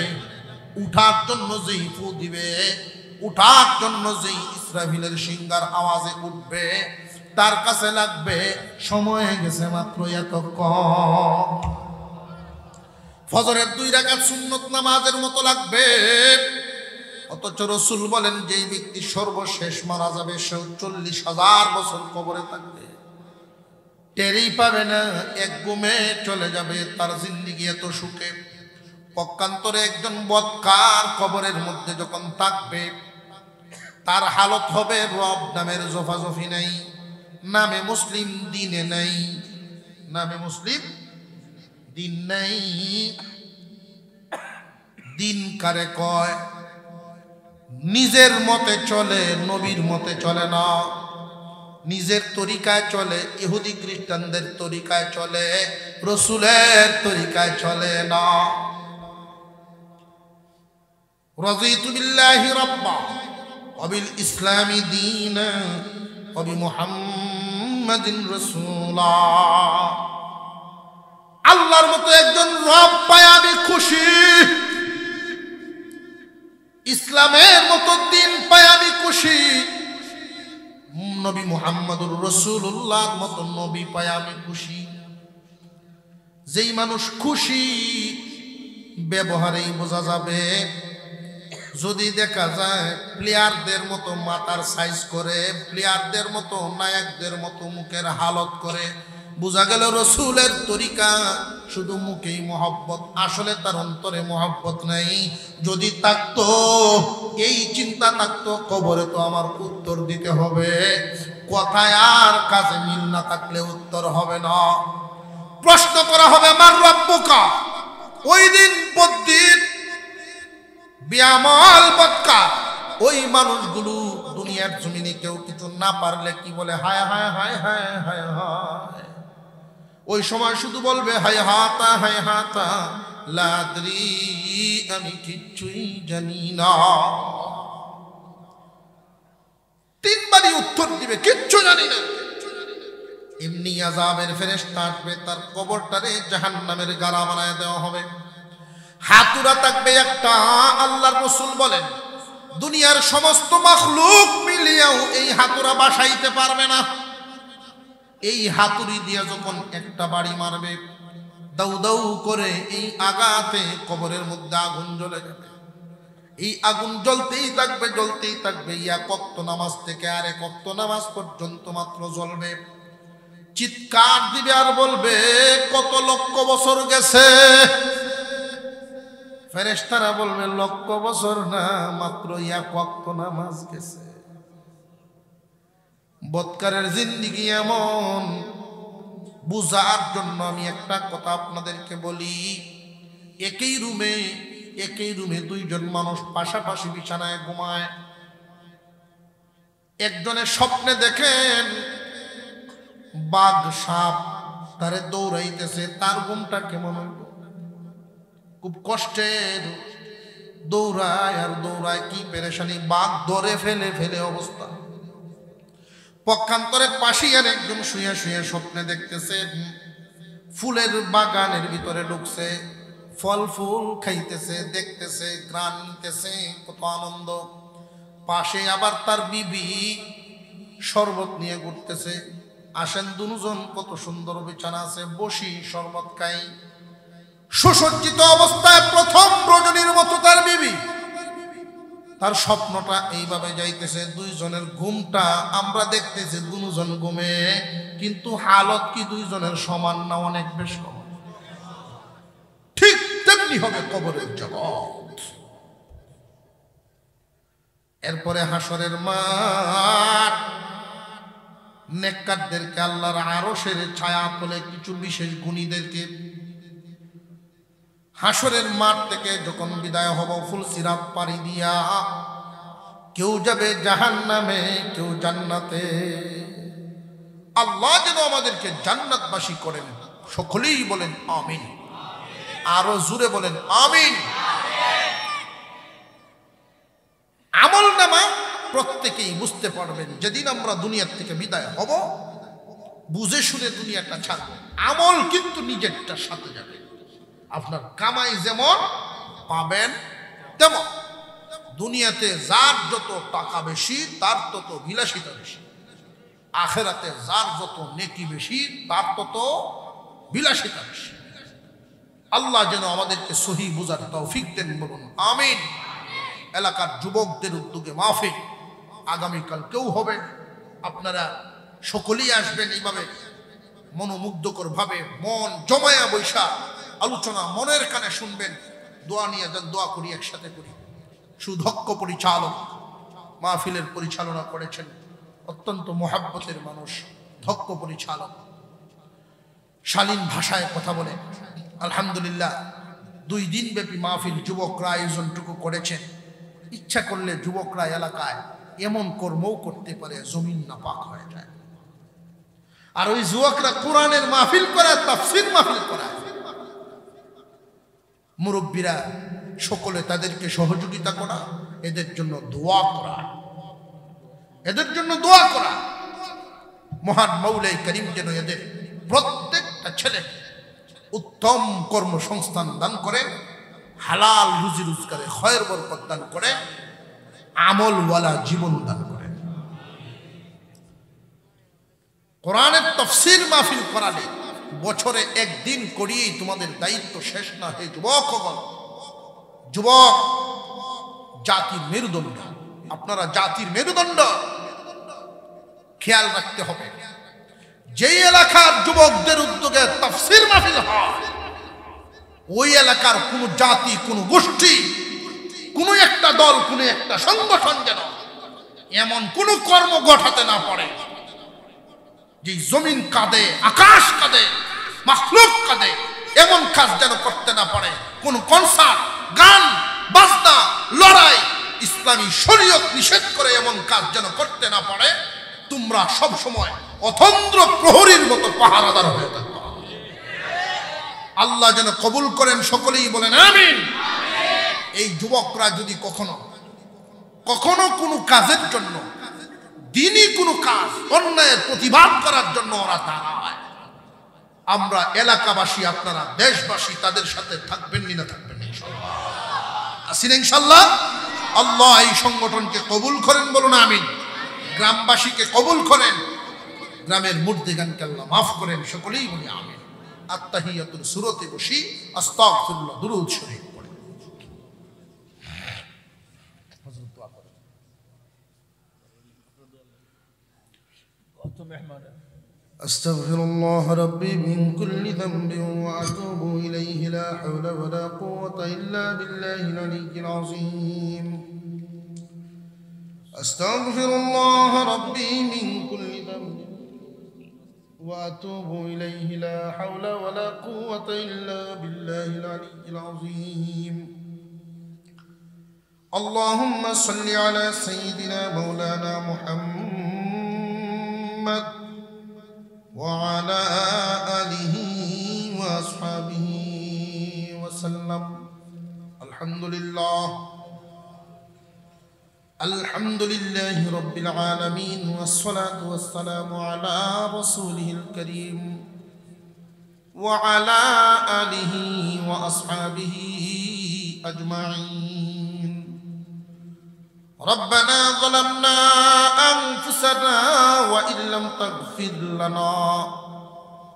Speaker 1: উঠার জন্য যেই ফু দিবে, উঠার জন্য যেই ইসরাফিলের সিংহার আওয়াজে উঠবে, তার কাছে লাগবে সময় গেছে মাত্র এতক্ষণ। ফজরের 2 রাকাত সুন্নত নামাজের মতো লাগবে। অথচ রাসূল বলেন, যেই ব্যক্তি সর্বশেষ মারা যাবে সে 40,000 বছর কবরে থাকবে, টেরই পাবে না, এক ঘুমে চলে যাবে তার জিন্দেগি এত সুখে। পক্ষান্তরে একজন বদকার কবরের মধ্যে যখন থাকবে, তার হালত হবে রব নামের জফাজফি নাই, নামে মুসলিম দিনে নাই, নামে মুসলিম দিন নাই। দিন কারে কয়? নিজের মতে চলে, নবীর মতে চলে না, নিজের তরিকায় চলে, ইহুদি খ্রিস্টানদের তরিকায় চলে, রাসূলের তরিকায় চলে না। রাযীতু বিল্লাহি রাব্বা ওয়া বিল ইসলামি দীনা ওয়া বিমুহাম্মাদিন রাসূলা। আল্লাহর মতো একজন রব পায় আমি খুশি, ইসলামের মতো দিন পায় আমি খুশি, নবী মুহাম্মদুর রাসূলুল্লাহর মতো নবী পায় আমি খুশি। যেই মানুষ খুশি ব্যবহারেই বোঝা যাবে। যদি দেখা যায় প্লেয়ারদের মতো মাথার সাইজ করে, প্লেয়ারদের মতো, নায়কদের মতো মুখের হালত করে, বোঝা গেল রাসূলের তরিকা শুধু মুখেই মহব্বত, আসলে তার অন্তরে মহব্বত নাই। যদি থাকতো, এই চিন্তা থাকতো, কবরে তো আমার উত্তর দিতে হবে, কথায় আর কাজে মিল না থাকলে উত্তর হবে না। প্রশ্ন করা হবে মার রব্বুকা। ওই দিন বদ্দিন বিয়ামল বদকার ওই মানুষগুলো দুনিয়ার জমিনে কেউ কিছু না পারলে কি বলে? হায় হায় হায় হায় হায় হায়। ওই সময় শুধু বলবে হায় হাতা হায় হাতা, লাদ্রি, আমি কিচ্ছুই জানি না। 3 বারই উত্তর দিবে কিচ্ছু জানি না। এমনি আযাবের ফেরেশতা আসবে, তার কবরটারে জাহান্নামের গাড়া বানায় দেওয়া হবে। হাতুড়া থাকবে একটা। আল্লাহর রাসূল বলেন দুনিয়ার সমস্ত মাখলুক মিলিয়েও এই হাতুড়া বাসাইতে পারবে না। এই হাতুড়ি দিয়ে যখন একটা বাড়ি মারবে, দাউ দাউ করে এই আঘাতে কবরের মধ্যে আগুন জ্বলে যাবে। এই আগুন জ্বলতেই থাকবে, জ্বলতেই থাকবে। এক ওয়াক্ত নামাজ থেকে আরেক ওয়াক্ত নামাজ পর্যন্ত মাত্র জ্বলবে। চিৎকার দিবে আর বলবে কত লক্ষ বছর গেছে। ফেরেশতারা বলবে লক্ষ বছর না, মাত্র এক ওয়াক্ত নামাজ গেছে। বৎকারের জিন্দেগি এমন। বুঝার জন্য আমি একটা কথা আপনাদেরকে বলি। একই রুমে দুইজন মানুষ পাশাপাশি বিছানায় ঘুমায়। একজনের স্বপ্নে দেখেন বাঘ সাপ তারে দৌড়াইতেছে, তার ঘুমটা কেমন হইব? খুব কষ্টের। দৌড়ায় আর দৌড়ায়, কি পেরেশানি, বাঘ ধরে ফেলে অবস্থা। পক্ষান্তরে পাশে আর একজন শুয়ে শুয়ে স্বপ্নে দেখতেছে ফুলের বাগানের ভিতরে ঢুকছে, ফল ফুল খাইতেছে, দেখতেছে, ঘ্রাণ নিতেছে, কত আনন্দ। পাশে আবার তার বিবি শরবত নিয়ে ঘুরতেছে। আসেন দুজন, কত সুন্দর বিছানা আছে, বসি শরবত খাই। সুসজ্জিত অবস্থায় প্রথম রজনীর মতো তার বিবি। তার স্বপ্নটা এইভাবে যাইতেছে, দুইজনের ঘুমটা আমরা দেখতেছি দুজন ঘুমে, কিন্তু হালত কি দুইজনের সমান না? অনেক বেশ কম। ঠিক তেমনি হবে কবরের জগৎ। এরপরে হাসরের মাঠ। নেককারদেরকে আল্লাহর আরশের ছায়া তলে, কিছু বিশেষ গুণীদেরকে হাসরের মাঠ থেকে যখন বিদায় হব, ফুলসিরাত পাড়ি দিয়া কেউ যাবে জাহান্নামে, কেউ জান্নাতে। আল্লাহ যেন আমাদেরকে জান্নাতবাসী করেন। সকলেই বলেন আমিন। আরো জোরে বলেন আমিন। আমল নামা প্রত্যেকেই বুঝতে পারবেন, যেদিন আমরা দুনিয়ার থেকে বিদায় হব, বুঝে শুনে দুনিয়াটা ছাড়ব। আমল কিন্তু নিজেরটা সাথে যাবে। আপনার কামাই যেমন পাবেন তেমন। দুনিয়াতে যার যত টাকা বেশি তার তত বিলাসিতা বেশি। আখেরাতে যার যত নেকি বেশি তার তত বিলাসিতা বেশি। আল্লাহ যেন আমাদেরকে সহি বুঝার তৌফিক দেন, বলুন আমিন। এলাকার যুবকদের উদ্যোগে মাহফিল আগামীকাল কেউ হবে, আপনারা সকলেই আসবেন। এইভাবে মনোমুগ্ধকর ভাবে মন জমায়া বৈশা আলোচনা মনের কানে শুনবেন। দোয়া নিয়ে যান, দোয়া করি, একসাথে করি। সুদক্ষ পরিচালক মাহফিলের পরিচালনা করেছেন, অত্যন্ত মোহাব্বতের মানুষ, দক্ষ পরিচালক, শালীন ভাষায় কথা বলে। আলহামদুলিল্লাহ 2 দিন ব্যাপী মাহফিল যুবকরা আয়োজনটুকু করেছেন। ইচ্ছা করলে যুবকরা এলাকায় এমন কর্মও করতে পারে জমিন নাপাক হয়ে যায়। আর ওই যুবকরা কোরআনের মাহফিল করায়, তাফসীর মাহফিল করায়। মুরব্বীরা সকলে তাদেরকে সহযোগিতা করা, এদের জন্য দোয়া করা, এদের জন্য দোয়া করা। মহান মৌলাই করিম যেন এদের প্রত্যেকটা ছেলে উত্তম কর্মসংস্থান দান করে, হালাল রুজি রোজগারে খয়ের বরকত দান করে, আমলওয়ালা জীবন দান করে। কোরআনের তাফসীর মাহফিল করালে বছরে একদিন করিয়েই তোমাদের দায়িত্ব শেষ না। হে যুবকগণ, যুবক জাতির মেরুদণ্ড, আপনারা জাতির মেরুদণ্ড, খেয়াল রাখতে হবে। যেই এলাকার যুবকদের উদ্যোগে তাফসীর মাহফিল হয়, ওই এলাকার কোন জাতি, কোন গোষ্ঠী, কোন একটা দল, কোন একটা সংগঠন যেন এমন কোন কর্ম ঘটাতে না পারে যে জমিন কাঁদে, আকাশ কাঁদে, মাখলুক কাঁদে, এমন কাজ যেন করতে না পারে। কোন কনসার্ট, গান বাজনা, লড়াই, ইসলামী শরীয়ত নিষেধ করে এমন কাজ যেন করতে না পারে। তোমরা সব সময় অতন্দ্র প্রহরীর মতো পাহারাদার হয়ে থাকবে। আল্লাহ যেন কবুল করেন, সকলেই বলেন আমিন। এই যুবকরা যদি কখনো কোনো কাজের জন্য দিনই কোনো কাজ অন্যায়ের প্রতিবাদ করার জন্য ওরা দাঁড়ায়। আমরা এলাকাবাসী, আপনারা দেশবাসী তাদের সাথে থাকবেন না থাকবেন ইনশাআল্লাহ? আসেন ইনশাআল্লাহ। আল্লাহ এই সংগঠনকে কবুল করেন, বলুন আমিন। গ্রামবাসীকে কবুল করেন, গ্রামের মুর্দিগানকে আল্লাহ মাফ করেন, সকলেই বলি আমিন। আত্তাহিয়াতুল সূরাতে বসি আস্তাগফিরুল্লাহ দুরূদ শরীফ পড়েন। হযরত দোয়া করেন। কত মেহমান। أستغفر الله ربي من كل ذنب وأتوب إليه لا حول ولا قوة إلا بالله العلي العظيم. أستغفر الله ربي من كل ذنب وأتوب إليه لا حول ولا قوة إلا بالله العلي العظيم. اللهم صل على سيدنا مولانا محمد وعلى آله وأصحابه وسلم. الحمد لله رب العالمين والصلاة والسلام على رسوله الكريم وعلى آله وأصحابه أجمعين. ربنا ظلمنا أنفسنا وإن لم تغفر لنا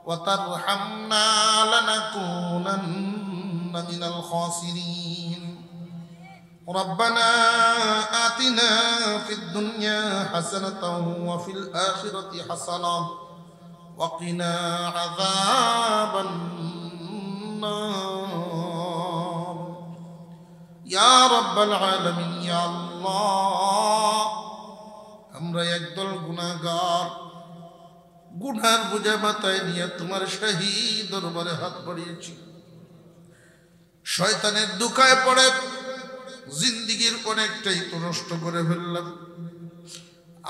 Speaker 1: وترحمنا لنكونن من الخاسرين. ربنا آتنا في الدنيا حسنة وفي الآخرة حسنة وقنا عذاب النار يا رب العالمين. يا الله আমরা একদল গুনাহগার, গুনার বোঝা মাথায় নিয়ে তোমার শাহী দরবারে হাত বাড়িয়েছি। শয়তানের দুকায় পড়ে জিন্দিগির অনেকটাই তো নষ্ট করে ফেললাম।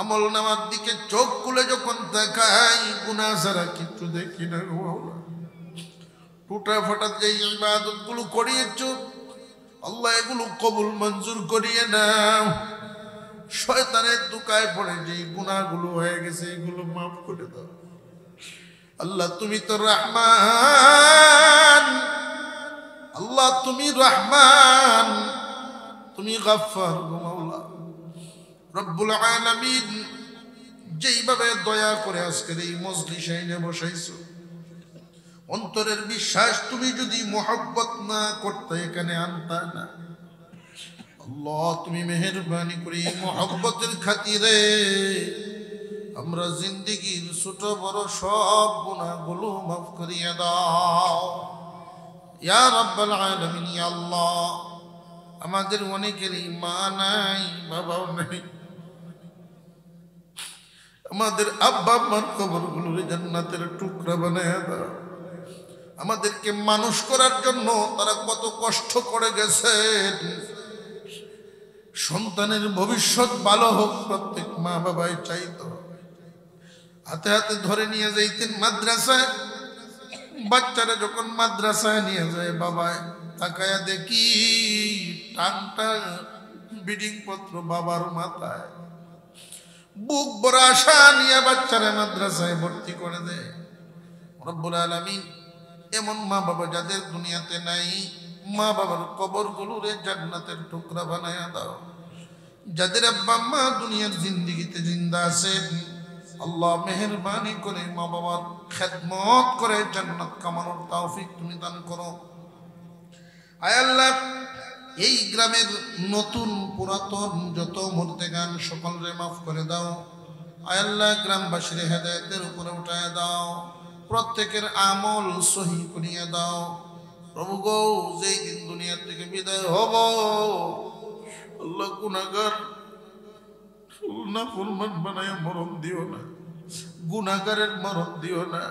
Speaker 1: আমল নামার দিকে চোখ খুলে যখন দেখাই গুনাহ ছাড়া কিছু দেখি না। টুটা ফাটা যে ইবাদত গুলো করিয়েছ আল্লাহ এগুলো কবুল মঞ্জুর করিয়ে নাও। শয়তানের দুকায় পড়ে যে গুনাহগুলো হয়ে গেছে এগুলো মাফ করে দাও আল্লাহ। তুমি তো রহমান, আল্লাহ তুমি রহমান, তুমি গফফার মাওলা রব্বুল আলামিন। যেইভাবে দয়া করে আজকের এই মজলিসে এনে বসাইছো, অন্তরের বিশ্বাস তুমি যদি মোহাব্বত না করতে এখানে আনতা না আল্লাহ, তুমি মেহেরবানি করে মোহাব্বতের খাতিরে আমরা জিন্দেগির ছোট বড় সব গুনাহগুলো মাফ করিয়ে দাও ইয়া রাব্বাল আলামিন। ইয়া আল্লাহ আমাদের অনেকেরই মা নাই, বাবাও নাই, আমাদের আব্বা আম্মার কবরগুলো জান্নাতের টুকরা বানায় দাও। আমাদেরকে মানুষ করার জন্য তারা কত কষ্ট করে গেছেন। সন্তানের ভবিষ্যৎ ভালো হোক প্রত্যেক মা বাবাই চাইতো। হাতে হাতে ধরে নিয়ে যাইতেন মাদ্রাসায়। বাচ্চারা যখন মাদ্রাসায় নিয়ে যায় বাবায় তাকায়া দেখি টানটা বিডিং পত্র বাবার মাথায়। বুক বড় আশা নিয়ে বাচ্চারা মাদ্রাসায় ভর্তি করে দেয়। রব্বুল আলামিন এমন মা বাবা যাদের দুনিয়াতে নাই, মা বাবার কবরগুলোরে জান্নাতের টুকরা বানায়া দাও। যাদের আব্বা মা দুনিয়ার জিন্দেগিতে জিন্দা আছেন আল্লাহ মেহেরবানি করে মা বাবার খেদমত করে জান্নাত কামানোর তৌফিক তুমি দান করো। আয় আল্লাহ এই গ্রামের নতুন পুরাতন যত মুর্দেগান সকলরে মাফ করে দাও। আয় আল্লাহ গ্রামবাসীর হেদায়েতের উপরে উঠায় দাও, প্রত্যেকের আমল সহি করিয়ে দাও। প্রভু গো যেই দিন দুনিয়া থেকে বিদায় হব আল্লাহ গুনাহগার না ফুলমান বানায় মরণ দিও না, গুনাহগারের মরণ দিও না,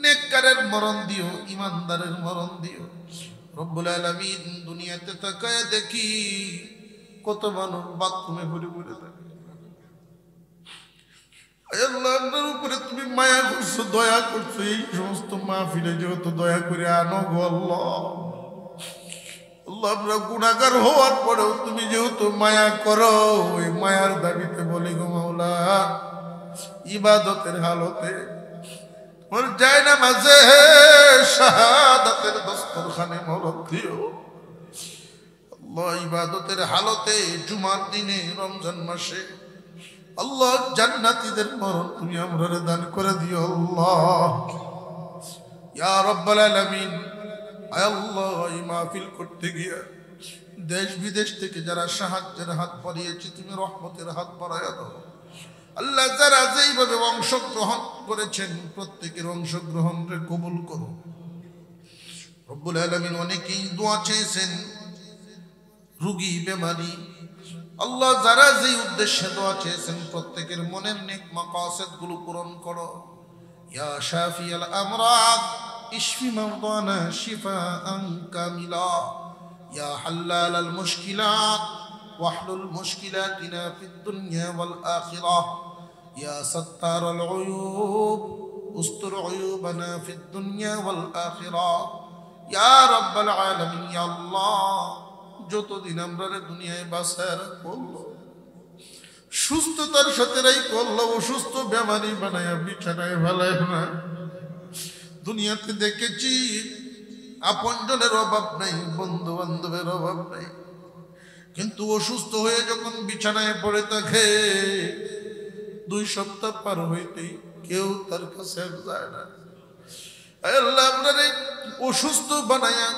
Speaker 1: নেককারের মরণ দিও, ইমানদারের মরণ দিও। রব্বুল আলামিন দুনিয়াতে তাকায় দেখি কত মানুষ বাথরুমে ঘুরে ঘুরে থাকে। আল্লাহ আপনার উপরে তুমি মায়া করছো, দয়া করছো। এই সমস্ত মাহফিলে যেহেতু দয়া করে আনো গো আল্লাহ। আল্লাহ আমরা গুনাহগার হওয়ার পরেও তুমি যেহেতু মায়া করো, ওই মায়ার দাবিতে বলি গো মাওলা মাওলা ইবাদতের হালতে ওর জায়না মাঝে শাহাদাতের দস্তরখানে মরণ দিও আল্লাহ ইবাদতের হালতে জুমার দিনে রমজান মাসে আল্লাহ জান্নাতীদের মরণ তুমি আমরারে দান করে দিও আল্লাহ ইয়া রাব্বাল আলামিন আয় আল্লাহ এই মাহফিল করতে গিয়া দেশ বিদেশ থেকে যারা সাহায্যের হাত বাড়িয়েছে তুমি রহমতের হাত বাড়াইয়া দাও আল্লাহ যারা যেইভাবে অংশগ্রহণ করেছেন প্রত্যেকের অংশগ্রহণকে কবুল করো রব্বুল আলামিন অনেকেই দোয়া চেয়েছেন রোগী বেমারি আল্লাহ যারা যেই উদ্দেশ্যে দোয়া চেয়েছেন প্রত্যেকের মনের নেক মাকাসিদ গুলো পূরণ করো ইয়া শাফিয়াল আমরাদ ইশফি মারদানা শিফাআন কামিলা ইয়া হাল্লালাল মুশকিলাত واحلل مشكلاتنا في الدنيا والآخرة يا ستار العيوب استر عيوبنا في الدنيا والآخرة يا رب العالمين يا الله যতদিন আমরা দুনিয়ায় বাঁচার করলো সুস্থতার সাথে করলো অসুস্থ বেমারি বানায় বিছানায় ফেলায় না দুনিয়াতে দেখেছি আপনজনের অভাব নাই বন্ধু বান্ধবের অভাব নাই কিন্তু অসুস্থ হয়ে যখন বিছানায় পড়ে থাকে 2 সপ্তাহ পার হইতেই কেউ তার কাছে যায় না আল্লাহ আপনারে অসুস্থ বানায়া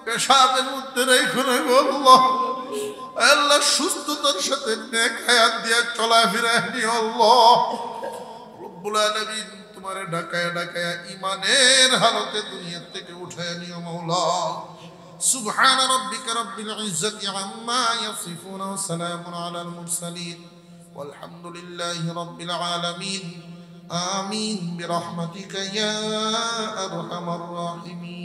Speaker 1: পেশাবের মধ্যে রেখে আল্লাহ আল্লাহ সুস্থতার সাথে নেক হায়াত দিয়ে চলাফেরা নিও আল্লাহ রব্বুল আলামিন তোমারে ঢাকায়া ঢাকায়া ঈমানের হালতে দুনিয়া থেকে উঠায় নিও মাওলা سبحان ربك رب العزة عما يصفون وسلام على المرسلين والحمد لله رب العالمين آمين برحمتك يا أرحم الراحمين